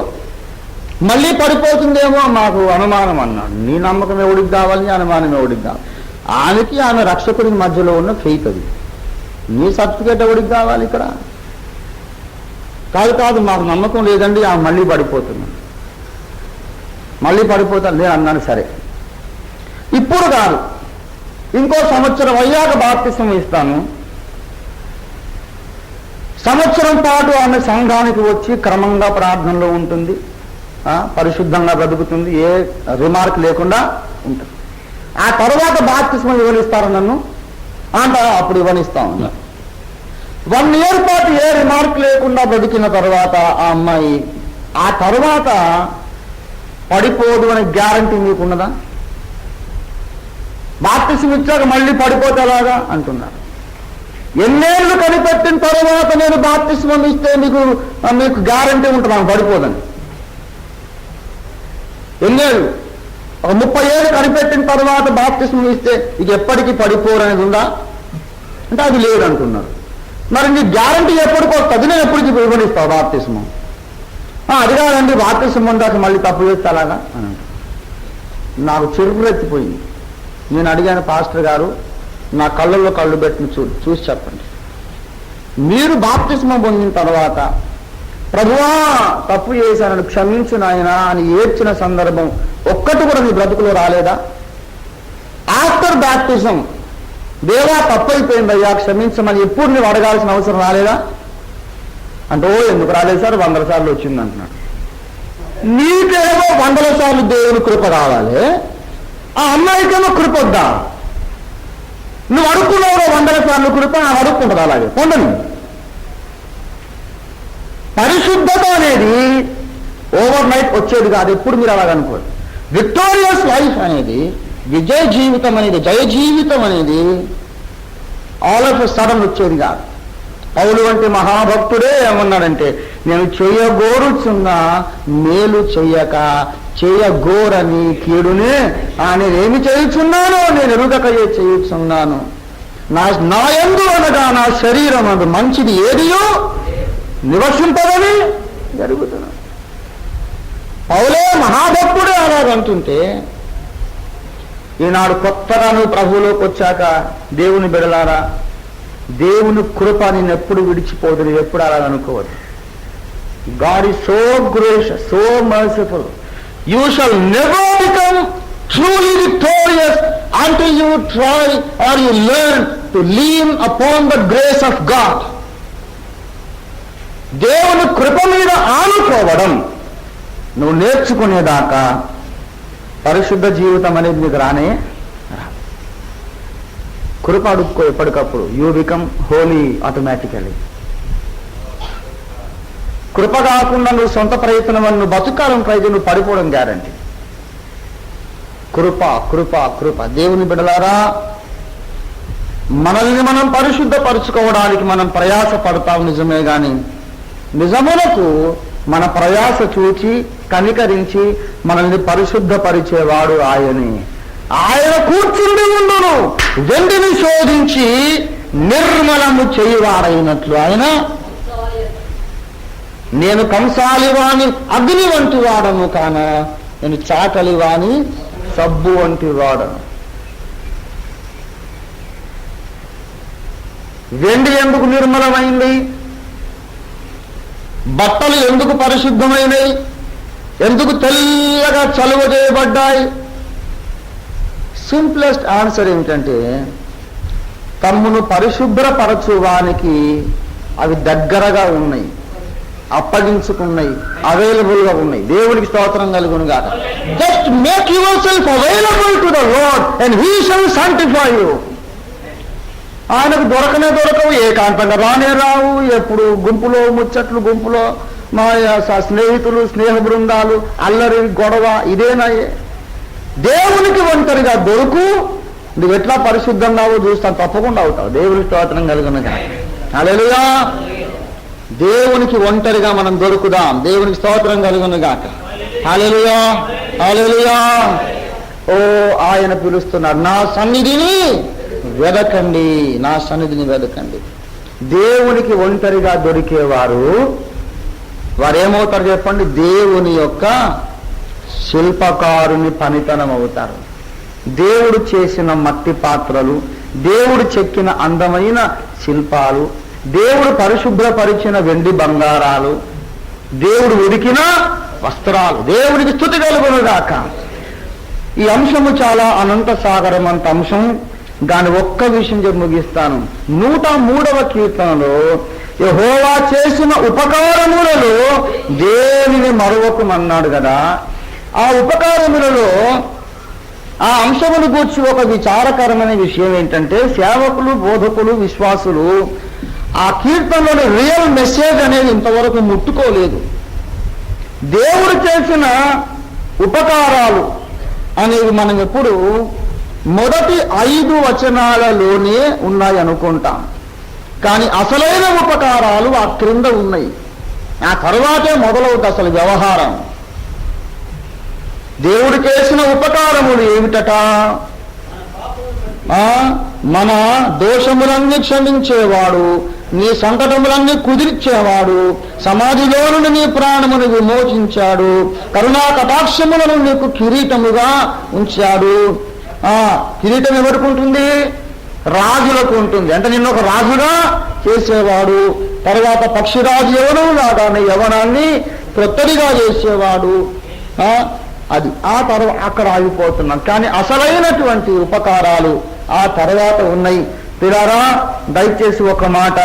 మళ్ళీ పడిపోతుందేమో మాకు అనుమానం అన్నాడు. నీ నమ్మకం ఎవడికి కావాలి, అనుమానం ఎవడికి కావాలి? ఆమెకి ఆమె రక్షకుడికి మధ్యలో ఉన్న ఫెయిత్ అది. నీ సర్టిఫికేట్ ఎవడికి కావాలి ఇక్కడ? కాదు మాకు నమ్మకం లేదండి, ఆమె మళ్ళీ పడిపోతున్నాను, మళ్ళీ పడిపోతాను. నేను అన్నాను సరే ఇప్పుడు కాదు, ఇంకో సంవత్సరం అయ్యాక బాప్తిస్మం ఇస్తాను. సంవత్సరం పాటు ఆమె సంఘానికి వచ్చి క్రమంగా ప్రార్థనలో ఉంటుంది, పరిశుద్ధంగా బ్రతుకుతుంది, ఏ రిమార్క్ లేకుండా ఉంటుంది. ఆ తర్వాత బాప్తిస్మం ఇవ్వనిస్తారు నన్ను అంటే అప్పుడు ఇవ్వనిస్తాం. 1 year పాటు ఏ రిమార్క్ లేకుండా బ్రతికిన తర్వాత ఆ అమ్మాయి ఆ తర్వాత పడిపోదు అనే గ్యారంటీ మీకున్నదా? బాప్తిస్మం ఇచ్చాక మళ్ళీ పడిపోతే అలాగా అంటున్నారు. ఎన్నేళ్ళు కనిపెట్టిన తర్వాత నేను బాప్తిస్మం ఇస్తే మీకు గ్యారంటీ ఉంటుంది ఆమె పడిపోదని? ఎన్నేళ్ళు? ఒక 30 ఏళ్ళు కనిపెట్టిన తర్వాత బాప్తిస్మం ఇస్తే ఇక ఎప్పటికీ పడిపోరు అనేది ఉందా అంటే అది లేదంటున్నారు. మరి నీ గ్యారంటీ ఎప్పటికి వస్తుంది, నేను ఎప్పటికీ ఇవ్వనిస్తావు బాప్తిస్మం? అది కాదండి బాప్తిస్మం దాకా మళ్ళీ తప్పు చేస్తే అలాగా అని. నాకు చిరురెత్తిపోయింది. నేను అడిగాను, పాస్టర్ గారు నా కళ్ళల్లో కళ్ళు పెట్టి చూసి చెప్పండి, మీరు బాప్తిస్మం పొందిన తర్వాత ప్రభువా తప్పు చేశానని క్షమించు నాయనా అని ఏడ్చిన సందర్భం ఒక్కటి కూడా నీ బ్రతుకులో రాలేదా? ఆఫ్టర్ బ్యాప్టిజం దేవా తప్పు అయిపోయిందయ్యా క్షమించమని ఎప్పుడు నువ్వు అడగాల్సిన అవసరం రాలేదా? అంటే ఎందుకు రాలేదు సార్, 100 సార్లు వచ్చింది అంటున్నాడు. నీకేమో 100 సార్లు దేవుని కృప కావాలి, ఆ అమ్మాయికేమో కృప వద్దా? నువ్వు అడుక్కున్నావు 100 సార్లు కృప, అడుక్కుంటుంది అలాగే పొందని. పరిశుద్ధత అనేది ఓవర్ నైట్ వచ్చేది కాదు, ఎప్పుడు మీరు అలాగనుకోరు. విక్టోరియస్ లైఫ్ అనేది, విజయ జీవితం అనేది, జయ జీవితం అనేది ఆల్ ఆఫ్ సడన్ వచ్చేది కాదు. పౌలు వంటి మహాభక్తుడే ఏమన్నాడంటే, నేను చేయగోరుచున్నా మేలు చెయ్యక చేయగోరని కీడునే నేనేమి చేయుచున్నానో నేను ఎరుగకయే చేయుచున్నాను. నా యందు అనగా నా శరీరం అందు మంచిది ఏదియో నివసింపదని జరుగుతున్నాను. పౌలే మహాభక్తుడే అలాగంటుంటే, ఈనాడు కొత్తగా నువ్వు ప్రభువులోకి వచ్చాక దేవుని బిడలారా, దేవుని కృప నేను ఎప్పుడు విడిచిపోదు, నేను ఎప్పుడు అలా అనుకోవద్దు. God is so gracious, so merciful. You shall never become truly victorious until you try or you learn to lean upon the grace of God. దేవుని కృప మీద ఆనుకోవడం నువ్వు నేర్చుకునేదాకా పరిశుద్ధ జీవితం అనేది నీకు రానే. కృప అడుక్కో ఎప్పటికప్పుడు, యూ బికమ్ హోలీ ఆటోమేటికలీ. కృప కాకుండా నువ్వు సొంత ప్రయత్నం అని నువ్వు బతుకాలం ట్రై చేసి నువ్వు పడిపోవడం గ్యారంటీ. కృప కృప కృప. దేవుని బిడ్డలారా, మనల్ని మనం పరిశుద్ధపరచుకోవడానికి మనం ప్రయాస పడతాం నిజమే, కానీ నిజమునకు మన ప్రయాస చూచి కనికరించి మనల్ని పరిశుద్ధపరిచేవాడు ఆయనే. ఆయన కూర్చుండి ఉండును వెండిని శోధించి నిర్మలము చేయువాడైనట్లు ఆయన. నేను కంసాలివాణి అగ్ని వంటి వాడను కాన, నేను చాకలివాణి సబ్బు వంటి వాడను. వెండి ఎందుకు నిర్మలమైంది? బట్టలు ఎందుకు పరిశుద్ధమైనవి? ఎందుకు తెల్లగా చలువ చేయబడ్డాయి? సింప్లెస్ట్ ఆన్సర్ ఏమిటంటే, తమ్మును పరిశుభ్రపరచువానికి అవి దగ్గరగా ఉన్నాయి, అప్పగించుకున్నాయి, అవైలబుల్గా ఉన్నాయి. దేవునికి స్తోత్రం కలుగునుగాక. Just make your self available to the lord and he shall sanctify you. ఆయనకు దొరకవు, ఏకాంతంగా రానే రావు. ఎప్పుడు గుంపులో ముచ్చట్లు, గుంపులో మా స్నేహితులు, స్నేహ బృందాలు, అల్లరి, గొడవ, ఇదేనాయే. దేవునికి ఒంటరిగా దొరుకు, నువ్వు ఎట్లా పరిశుద్ధంగావో చూస్తాను, తప్పకుండా అవుతావు. దేవునికి స్తోత్రం కలుగునుగాక. హల్లెలూయా. దేవునికి ఒంటరిగా మనం దొరుకుదాం. దేవునికి స్తోత్రం కలుగునుగాక. హల్లెలూయా, హల్లెలూయా. ఓ ఆయన పిలుస్తున్నాడు, నా సన్నిధిని వెదకండి, నా సన్నిధిని వెదకండి. దేవునికి ఒంటరిగా దొరికేవారు వారేమవుతారు చెప్పండి? దేవుని యొక్క శిల్పకారుని పనితనం అవుతారు. దేవుడు చేసిన మట్టి పాత్రలు, దేవుడు చెక్కిన అందమైన శిల్పాలు, దేవుడు పరిశుభ్రపరిచిన వెండి బంగారాలు, దేవుడు ఉడికిన వస్త్రాలు. దేవుడికి స్తుతి కలుగునుగాక. ఈ అంశము చాలా అనంత సాగరం అంత అంశం. దాని ఒక్క విషయం చెప్పి ముగిస్తాను. 103వ కీర్తనలో యెహోవా చేసిన ఉపకారములలో దేనిని మరొకమన్నాడు కదా. ఆ ఉపకారములలో ఆ అంశమును గూర్చి ఒక విచారకరమైన విషయం ఏంటంటే, సేవకులు, బోధకులు, విశ్వాసులు ఆ కీర్తనలోని రియల్ మెసేజ్ అనేది ఇంతవరకు ముట్టుకోలేదు. దేవుడు చేసిన ఉపకారాలు అనేవి మనం ఎప్పుడు మొదటి 5 వచనాలలోనే ఉన్నాయి అనుకుంటాం. కానీ అసలైన ఉపకారాలు ఆ క్రింద ఉన్నాయి. ఆ తర్వాతే మొదలవుతుంది అసలు వ్యవహారం. దేవుడు చేసిన ఉపకారములు ఏమిటట? మన దోషములన్నీ క్షమించేవాడు, నీ సంకటములన్నీ కుదిర్చేవాడు, సమాధిలో నుండి నీ ప్రాణమును విమోచించాడు, కరుణా కటాక్షములను నీకు కిరీటముగా ఉంచాడు. కిరీటం ఎవరికి ఉంటుంది? రాజులకు ఉంటుంది. అంటే నిన్ను ఒక రాజుగా చేసేవాడు. తర్వాత పక్షిరాజు యవనం లాగానే యవనాన్ని క్రొత్తడిగా చేసేవాడు. అది ఆ తర్వాత అక్కడ ఆగిపోతున్నాం. కానీ అసలైనటువంటి ఉపకారాలు ఆ తర్వాత ఉన్నాయి. పిల్లారా, దయచేసి ఒక మాట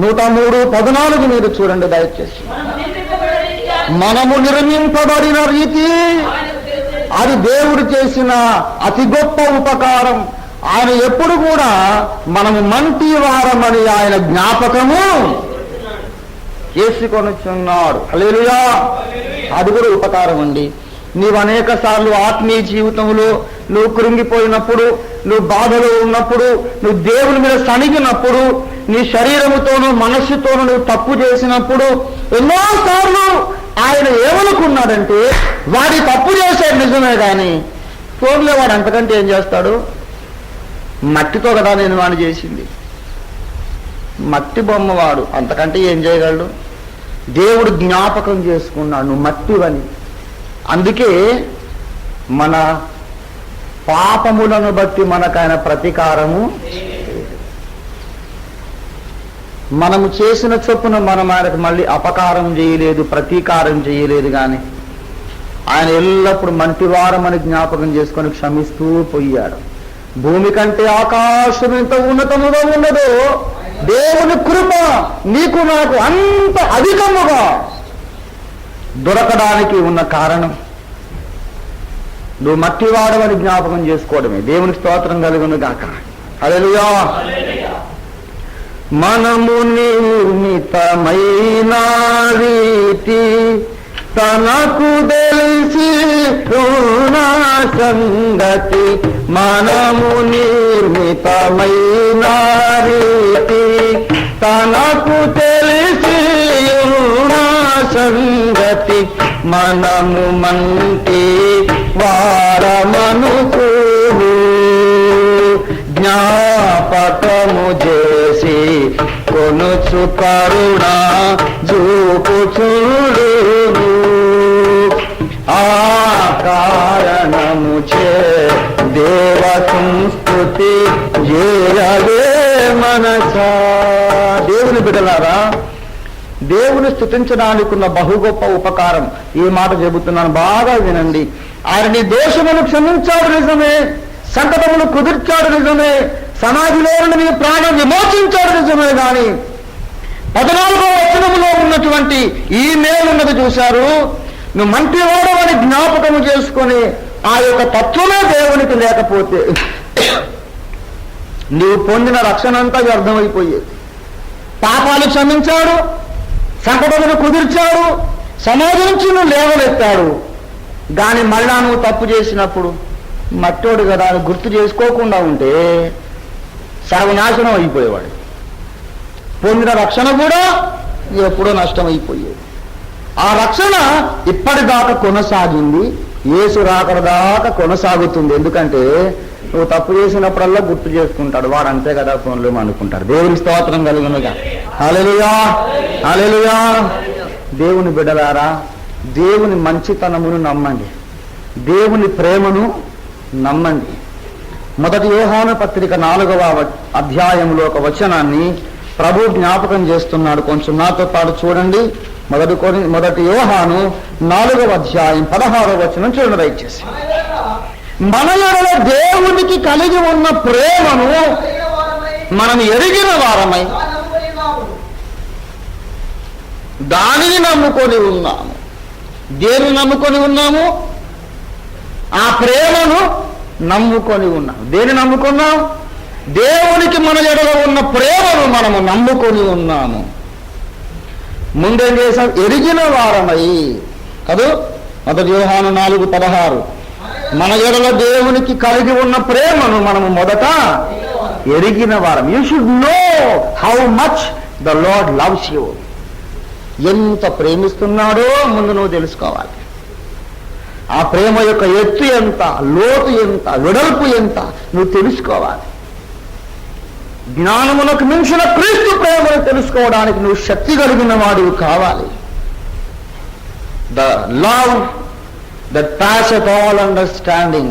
103:14 మీరు చూడండి దయచేసి. మనము నిర్మింపబడిన రీతి అది దేవుడు చేసిన అతి గొప్ప ఉపకారం. ఆయన ఎప్పుడు కూడా మనము మంటి వారమని ఆయన జ్ఞాపకము చేసుకొనుచున్నాడు. హల్లెలూయా. అది కూడా ఉపకారం అండి. నీవు అనేక సార్లు ఆత్మీయ జీవితంలో నువ్వు కృంగిపోయినప్పుడు, నువ్వు బాధలో ఉన్నప్పుడు, నువ్వు దేవుని మీద సణిగినప్పుడు, నీ శరీరముతోనూ మనస్సుతోనూ నువ్వు తప్పు చేసినప్పుడు ఎన్నోసార్లు ఆయన ఏమనుకున్నాడంటే వాడి తప్పు చేశాడు నిజమే, కానీ ఫోన్లో వాడు అంతకంటే ఏం చేస్తాడు? మట్టితో కదా నేను వాడిని చేసింది, మట్టి బొమ్మవాడు, అంతకంటే ఏం చేయగలడు? దేవుడు జ్ఞాపకం చేసుకున్నాడు నువ్వు మట్టివని. అందుకే మన పాపములను బట్టి మనకైన ప్రతీకారము, మనము చేసిన చొప్పున మనం ఆయనకు మళ్ళీ అపకారం చేయలేదు, ప్రతీకారం చేయలేదు. కానీ ఆయన ఎల్లప్పుడూ మంటివారమని జ్ఞాపకం చేసుకొని క్షమిస్తూ పోయాడు. భూమి కంటే ఆకాశం ఎంత ఉన్నతముగా ఉన్నదో దేవుని కృప నీకు నాకు అంత అధికముగా దొరకడానికి ఉన్న కారణం నువ్వు మట్టివాడమని జ్ఞాపకం చేసుకోవడమే. దేవునికి స్తోత్రం కలుగును గాక. హల్లెలూయా. మనము నిర్మితమైన రీతి తనకు తెలిసి సంగతి, మనము నిర్మితమైన రీతి తనకు తెలిసి సంగతి, మనము మంటి వారమనుకో జ్ఞాపకము చేసి కొనుచు కరుణ చూపుచుడు, ఆ కారణము చే దేవ సంస్కృతి చేయవే మనసా. దేవుని బిడ్డలారా, దేవుని స్తుతించడానికి ఉన్న బహు గొప్ప ఉపకారం. ఈ మాట చెబుతున్నాను, బాగా వినండి. ఆయన నీ దోషమును క్షమించాడు నిజమే, సంకటమును కుదిర్చాడు నిజమే, సమాధిలో నుండి నీ ప్రాణం విమోచించాడు నిజమే. కానీ 14వ వచనములో ఉన్నటువంటి ఈ మేలున్నది చూశారు. నువ్వు మంటివాడవని జ్ఞాపకము చేసుకొని ఆ యొక్క తత్వమే దేవునికి లేకపోతే నీవు పొందిన రక్షణ అంతా వ్యర్థమైపోయేది. పాపాలు క్షమించాడు, సంకటమును కుదిర్చాడు, సమాజం నుంచి నువ్వు లేవలెత్తాడు. కానీ మళ్ళా నువ్వు తప్పు చేసినప్పుడు మట్టోడు కదా అని గుర్తు చేసుకోకుండా ఉంటే సర్వనాశనం అయిపోయేవాడు. పొందిన రక్షణ కూడా ఎప్పుడో నష్టం అయిపోయేది. ఆ రక్షణ ఇప్పటిదాకా కొనసాగింది, యేసు రాకడ దాకా కొనసాగుతుంది. ఎందుకంటే నువ్వు తప్పు చేసినప్పుడల్లా గుర్తు చేసుకుంటాడు వాడు, అంతే కదా ఫోన్లో అనుకుంటాడు. దేవుని స్తోత్రం కలుగునుగా. హల్లెలూయా, హల్లెలూయా. దేవుని బిడ్డలారా, దేవుని మంచితనమును నమ్మండి, దేవుని ప్రేమను నమ్మండి. 1 యోహాను పత్రిక 4వ అధ్యాయంలో ఒక వచనాన్ని ప్రభు జ్ఞాపకం చేస్తున్నాడు. కొంచెం నాతో పాటు చూడండి. 1 యోహాను 4వ అధ్యాయం 16వ వచనం చూడండి దయచేసి. మన ఎడల దేవునికి కలిగి ఉన్న ప్రేమను మనం ఎరిగిన వారమై దానిని నమ్ముకొని ఉన్నాము. దేనిని నమ్ముకొని ఉన్నాము? ఆ ప్రేమను నమ్ముకొని ఉన్నాం. దేని నమ్ముకున్నాం? దేవునికి మన ఎడల ఉన్న ప్రేమను మనము నమ్ముకొని ఉన్నాము. ముందేం చేశాం? ఎరిగిన వారమై కదూ. 1 యోహాను 4:16 మన ఎడల దేవునికి కలిగి ఉన్న ప్రేమను మనము మొదట ఎరిగిన వారం. You should know how much the lord loves you. ఎంత ప్రేమిస్తున్నాడో ముందు నువ్వు తెలుసుకోవాలి. ఆ ప్రేమ యొక్క ఎత్తు ఎంత, లోతు ఎంత, వెడల్పు ఎంత నువ్వు తెలుసుకోవాలి. జ్ఞానమునకు మించిన క్రీస్తు ప్రేమను తెలుసుకోవడానికి నువ్వు శక్తి కలిగిన వాడివి కావాలి. The love that passeth all understanding,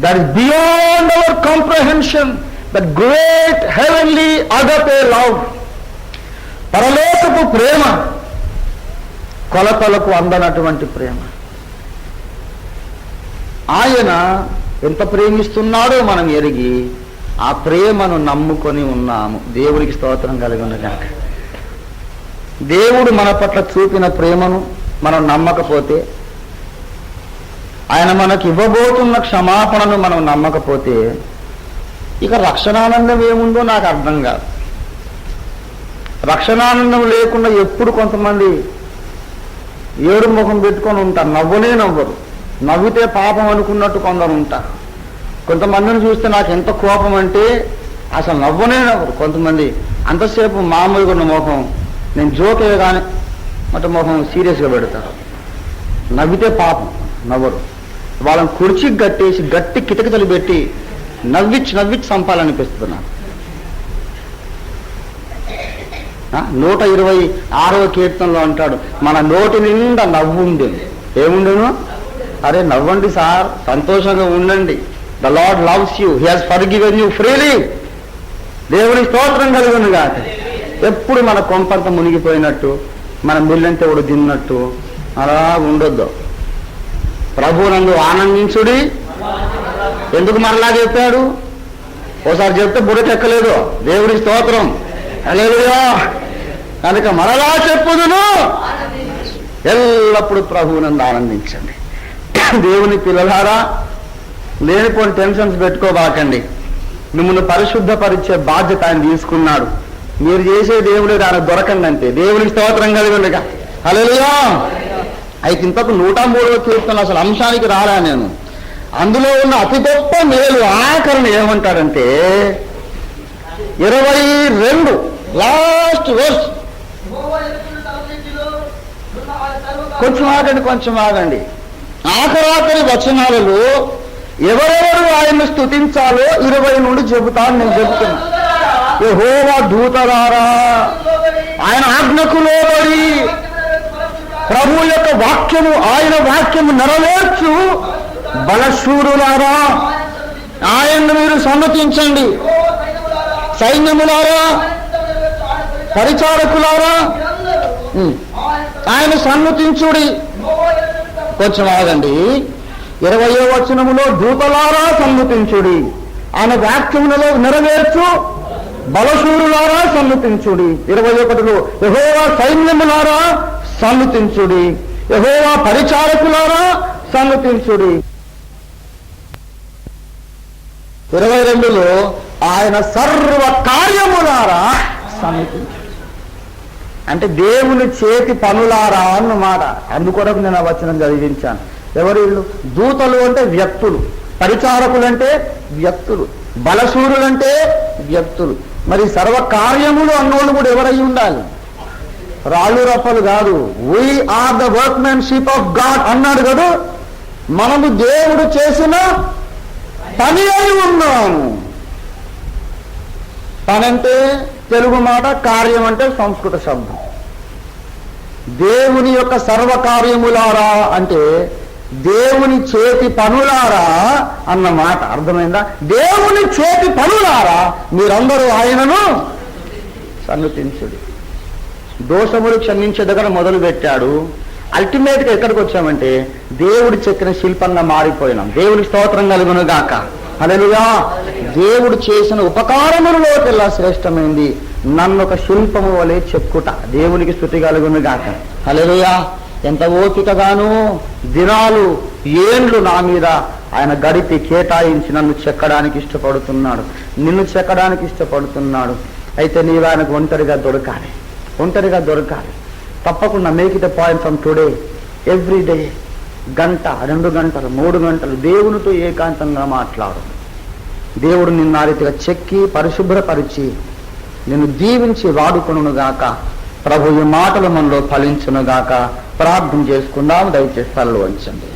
that is beyond our comprehension, the great heavenly agape love, పరలోకపు ప్రేమ, కొలతలకు అందనటువంటి ప్రేమ. ఆయన ఎంత ప్రేమిస్తున్నాడో మనం ఎరిగి ఆ ప్రేమను నమ్ముకొని ఉన్నాము. దేవుడికి స్తోత్రం కలుగునుగాక. దేవుడు మన పట్ల చూపిన ప్రేమను మనం నమ్మకపోతే, ఆయన మనకు ఇవ్వబోతున్న క్షమాపణను మనం నమ్మకపోతే, ఇక రక్షణానందం ఏముందో నాకు అర్థం కాదు. రక్షణానందం లేకుండా ఎప్పుడు కొంతమంది ఏడు ముఖం పెట్టుకొని ఉంటారు, నవ్వనే నవ్వరు. నవ్వితే పాపం అనుకున్నట్టు కొందరు ఉంటారు. కొంతమందిని చూస్తే నాకు ఎంత కోపం అంటే అసలు నవ్వనే నవ్వరు. కొంతమంది అంతసేపు మామూలుగా ఉన్న ముఖం, నేను జోకే కానీ మొత్తం ముఖం సీరియస్గా పెడతారు. నవ్వితే పాపం, నవ్వరు. వాళ్ళని కుర్చీకి కట్టేసి గట్టి కిటకితలు పెట్టి నవ్విచ్చి చంపాలనిపిస్తుంది నాకు. 126వ కీర్తనలో అంటాడు, మన నోటి నిండా నవ్వు ఉండేది. ఏముండేను? అరే నవ్వండి సార్, సంతోషంగా ఉండండి. The lord loves you, he has forgiven you freely. దేవుని స్తోత్రం కలుగును గాక. ఎప్పుడు మన కొంపంత మునిగిపోయినట్టు, మన మిల్లంతా కూడా తిన్నట్టు అలా ఉండొద్దు. ప్రభువునందు ఆనందించుడి. ఎందుకు మరలా చెప్పాడు? ఓసారి చెప్తే బుడకెక్కలేదు. దేవుడి స్తోత్రం, హల్లెలూయా. కనుక మరలా చెప్పుదును, ఎల్లప్పుడూ ప్రభువునందు ఆనందించండి. దేవుని పిల్లలారా, లేనిపోని టెన్షన్స్ పెట్టుకోబాకండి. మిమ్మల్ని పరిశుద్ధపరిచే బాధ్యత ఆయన తీసుకున్నాడు. మీరు చేసే దేవుడు ఆయన దొరకండి అంతే. దేవునికి స్తోత్రం కలిగినగా. హల్లెలూయా. అయితే ఇంతకు 103వ కీర్తన అసలు అంశానికి రాలా నేను. అందులో ఉన్న అతి గొప్ప మేలు ఆఖరణ ఏమంటాడంటే 22 లాస్ట్ వర్స్. కొంచెం ఆగండి. ఆఖరాఖరి వచనాలలో ఎవరెవరు ఆయన్ని స్తుతించాలో 20 నుండి చెబుతాను. నేను చెబుతున్నా. యెహోవా దూతలారా, ఆయన ఆజ్ఞకు లోబడి ప్రభు యొక్క వాక్యము, ఆయన వాక్యము నెరవేర్చు బలశూరులారా, ఆయన్ను మీరు సమ్మతించండి. సైన్యములారా, పరిచారకులారా, ఆయన సన్నతించుడి. కొంచెం ఆగండి. 20వ వచనములో దూతలారా సన్నతించుడి, ఆయన వాక్యములలో నెరవేర్చు బలశూరులారా సన్నతించుడి. 21లో యెహోవా సైన్యములారా సన్నతించుడి, యెహోవా పరిచారకులారా సన్నతించుడి. 22లో ఆయన సర్వ కార్యములారా సన్నతించుడి. అంటే దేవుని చేతి పనులారా అన్నమాట. అందుకొరకు నేను ఆ వచనం చదివించాను. ఎవరు వీళ్ళు? దూతలు అంటే వ్యక్తులు, పరిచారకులు అంటే వ్యక్తులు, బలశూరులు అంటే వ్యక్తులు. మరి సర్వ కార్యములు అన్నోళ్ళు కూడా ఎవరై ఉండాలి? రాళ్ళు రప్పలు కాదు. We are the workmanship of God అన్నాడు కదా. మనము దేవుడు చేసిన పని అయి ఉన్నాము. పని అంటే తెలుగు మాట, కార్యం అంటే సంస్కృత శబ్దం. దేవుని యొక్క సర్వకార్యములారా అంటే దేవుని చేతి పనులారా అన్న మాట అర్థమైందా? దేవుని చేతి పనులారా మీరందరూ ఆయనను సన్నతించుడి. దోషములు క్షమించే దగ్గర మొదలు పెట్టాడు. అల్టిమేట్గా ఎక్కడికి వచ్చామంటే దేవుడు చెక్కిన శిల్పంగా మారిపోయినాం. దేవుని స్తోత్రం కలుగును గాక. హల్లెలూయా. దేవుడు చేసిన ఉపకారములలోకెల్లా శ్రేష్టమైంది నన్ను ఒక శిల్పము వలె చెక్కుట. దేవునికి స్తుతి కలుగును గాక. హల్లెలూయా. ఎంత ఓపికగాను దినాలు, ఏండ్లు నా మీద ఆయన గడిపి కేటాయించి నన్ను చెక్కడానికి ఇష్టపడుతున్నాడు, నిన్ను చెక్కడానికి ఇష్టపడుతున్నాడు. అయితే నీవు ఆయనకు ఒంటరిగా దొరకాలి. తప్పకుండా make it a point from today. Every day గంట, 2 గంటలు, 3 గంటలు దేవునితో ఏకాంతంగా మాట్లాడు. దేవుడు నిన్ను ఆ రీతిగా చెక్కి పరిశుభ్రపరిచి నిన్ను దీవించి వాడుకొనుగాక. ప్రభు ఈ మాటలు మనలో ఫలించునుగాక. ప్రార్థన చేసుకుందాం. దయచేసి తలలు వంచండి.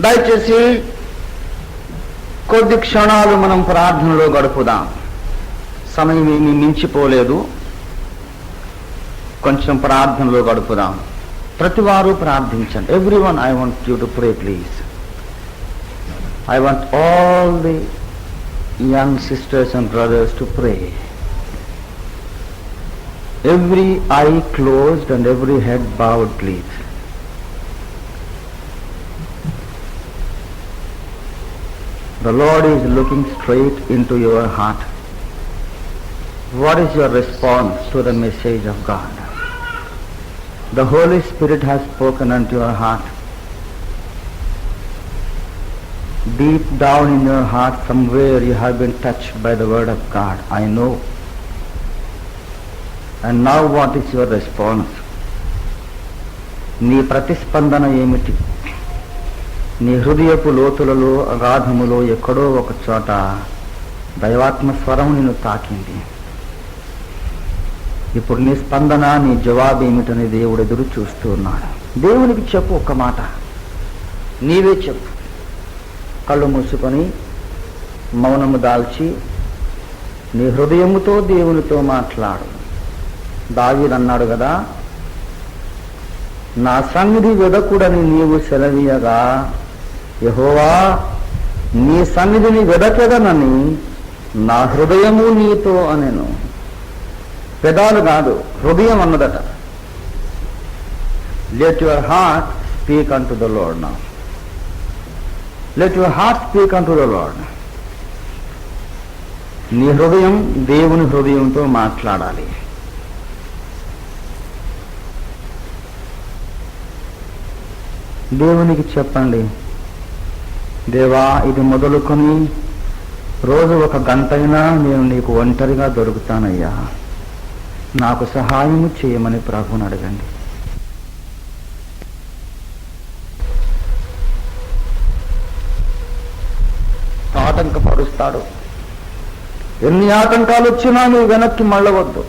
దయచేసి కొద్ది క్షణాలు మనం ప్రార్థనలో గడుపుదాం. సమయం ఏమీ మించిపోలేదు. కొంచెం ప్రార్థనలో గడుపుదాం. ప్రతివారు ప్రార్థించండి. Everyone, I want you to pray please. I want all the young sisters and brothers to pray. Every eye closed and every head bowed, please. The Lord is looking straight into your heart. What is your response to the message of God? The Holy Spirit has spoken unto your heart. Deep down in your heart, somewhere you have been touched by the word of God. I know. And now what is your response? నీ ప్రతిస్పందన ఏమిటి? నీ హృదయపు లోతులలో అగాధములో ఎక్కడో ఒక చోట దైవాత్మ స్వరం నిన్ను తాకింది. ఇప్పుడు నీ స్పందన, నీ జవాబు ఏమిటని దేవుడు ఎదురు చూస్తూ ఉన్నాడు. దేవునికి చెప్పు, ఒక్క మాట నీవే చెప్పు. కళ్ళు మూసుకొని మౌనము దాల్చి నీ హృదయముతో దేవునితో మాట్లాడు. దావీదు అన్నాడు కదా, నా సన్నిధి వెదకుడని నీవు సెలవీయగా, యెహోవా నీ సన్నిధిని వెదకెదనని నా హృదయము నీతో అనెను. పెదాలు కాదు, హృదయం అన్నదట. Let your heart speak unto the lord now. Let your heart speak unto the lord. నీ హృదయం దేవుని హృదయంతో మాట్లాడాలి. దేవునికి చెప్పండి, దేవా ఇది మొదలుకొని రోజు 1 గంటైనా నేను నీకు ఒంటరిగా దొరుకుతానయ్యా, నాకు సహాయము చేయమని ప్రభువుని అడగండి. ఆటంకపరుస్తాడు. ఎన్ని ఆటంకాలు వచ్చినా నువ్వు వెనక్కి మళ్ళవద్దు.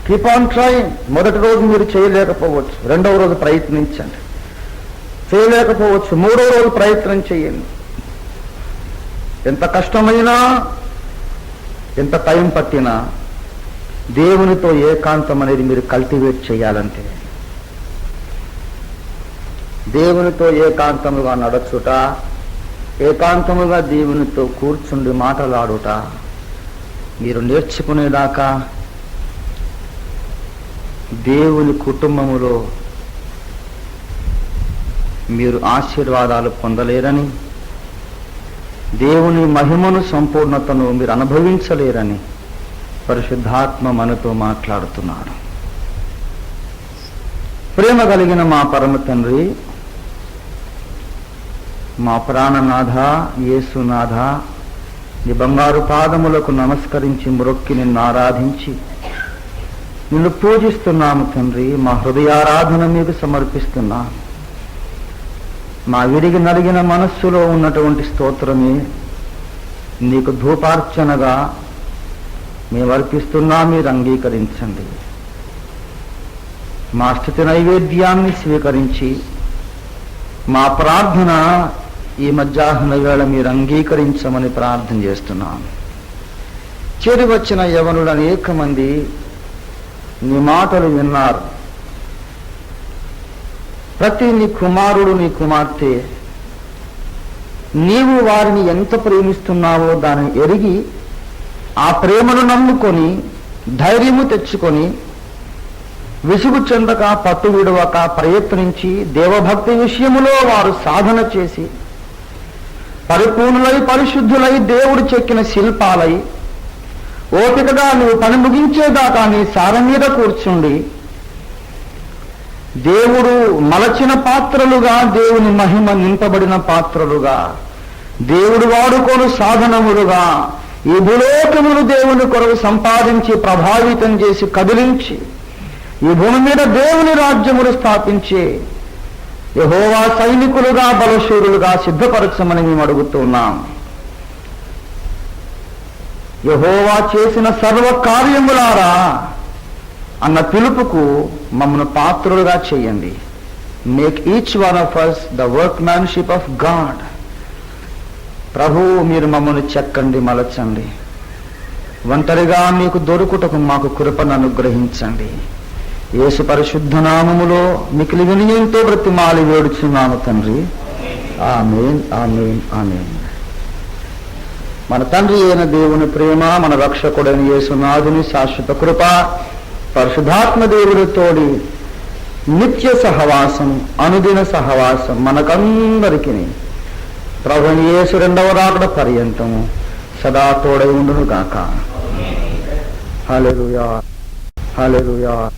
Keep on trying. మొదటి రోజు మీరు చేయలేకపోవచ్చు, రెండవ రోజు ప్రయత్నించండి. చేయలేకపోవచ్చు, మూడో రోజు ప్రయత్నం చేయండి. ఎంత కష్టమైనా, ఎంత టైం పట్టినా దేవునితో ఏకాంతం అనేది మీరు కల్టివేట్ చేయాలంటే, దేవునితో ఏకాంతముగా నడచుట, ఏకాంతముగా దేవునితో కూర్చుండి మాట్లాడుట మీరు నేర్చుకునేదాకా దేవుని కుటుంబములో మీరు ఆశీర్వాదాలు పొందలేరని, దేవుని మహిమను సంపూర్ణతను మీరు అనుభవించలేరని పరిశుద్ధాత్మ మనతో మాట్లాడుతున్నాడు. ప్రేమ కలిగిన మా పరమ తండ్రి, మా ప్రాణనాథ యేసునాథ, నీ బంగారు పాదములకు నమస్కరించి మ్రొక్కి నిన్ను ఆరాధించి నిన్ను పూజిస్తున్నాము తండ్రి. మా హృదయారాధన మీకు సమర్పిస్తున్నాము. మా విరిగి నలిగిన మనస్సులో ఉన్నటువంటి స్తోత్రమే నీకు ధూపార్చనగా మేము అర్పిస్తున్నా, మీరు అంగీకరించండి. మా స్థుతి నైవేద్యాన్ని స్వీకరించి మా ప్రార్థన ఈ మధ్యాహ్న వేళ మీరు అంగీకరించమని ప్రార్థన చేస్తున్నాం. చేరి వచ్చిన యవనులు అనేక మంది నీ మాటలు విన్నారు. ప్రతి నీ కుమారుడు, నీ కుమార్తె నీవు వారిని ఎంత ప్రేమిస్తున్నావో దానిని ఎరిగి ఆ ప్రేమను నమ్ముకొని ధైర్యము తెచ్చుకొని విసుగు చెందక, పట్టు విడవక ప్రయత్నించి దేవభక్తి విషయములో వారు సాధన చేసి పరిపూర్ణులై పరిశుద్ధులై దేవుడు చెక్కిన శిల్పాలై ఓపికగా నువ్వు పని ముగించేదాకా నీ సారం మీద కూర్చుండి దేవుడు మలచిన పాత్రలుగా, దేవుని మహిమ నింపబడిన పాత్రలుగా, దేవుడు వాడుకోను సాధనములుగా ఈ భూలోకమును దేవుని కొరకు సంపాదించి ప్రభావితం చేసి కదిలించి ఈ భూమి మీద దేవుని రాజ్యములు స్థాపించే యెహోవా సైనికులుగా, బలశూరులుగా సిద్ధపరచమని మేము అడుగుతున్నాం. యెహోవా చేసిన సర్వ కార్యములారా అన్న పిలుపుకు మమ్మను పాత్రులుగా చేయండి. Make each one of us the work మ్యాన్షిప్ of God. ప్రభువు మీరు మమ్మల్ని చెక్కండి, మలచండి. ఒంటరిగా మీకు దొరుకుటకు మాకు కృపను అనుగ్రహించండి. యేసు పరిశుద్ధ నామములో మికిలి వినయంతో బ్రతిమాలి వేడుచున్నాము తండ్రి. ఆమేన్, ఆమేన్, ఆమేన్. మన తండ్రి అయిన దేవుని ప్రేమ, మన రక్షకుడైన యేసునాథుని శాశ్వత కృప, పరిశుద్ధాత్మ దేవుడి తోడి నిత్య సహవాసం, అనుదిన సహవాసం మనకందరికీ ప్రభుని యేసు రెండవ రాకడ పర్యంతము సదా తోడై ఉండును గాక. హల్లెలూయా, హల్లెలూయా.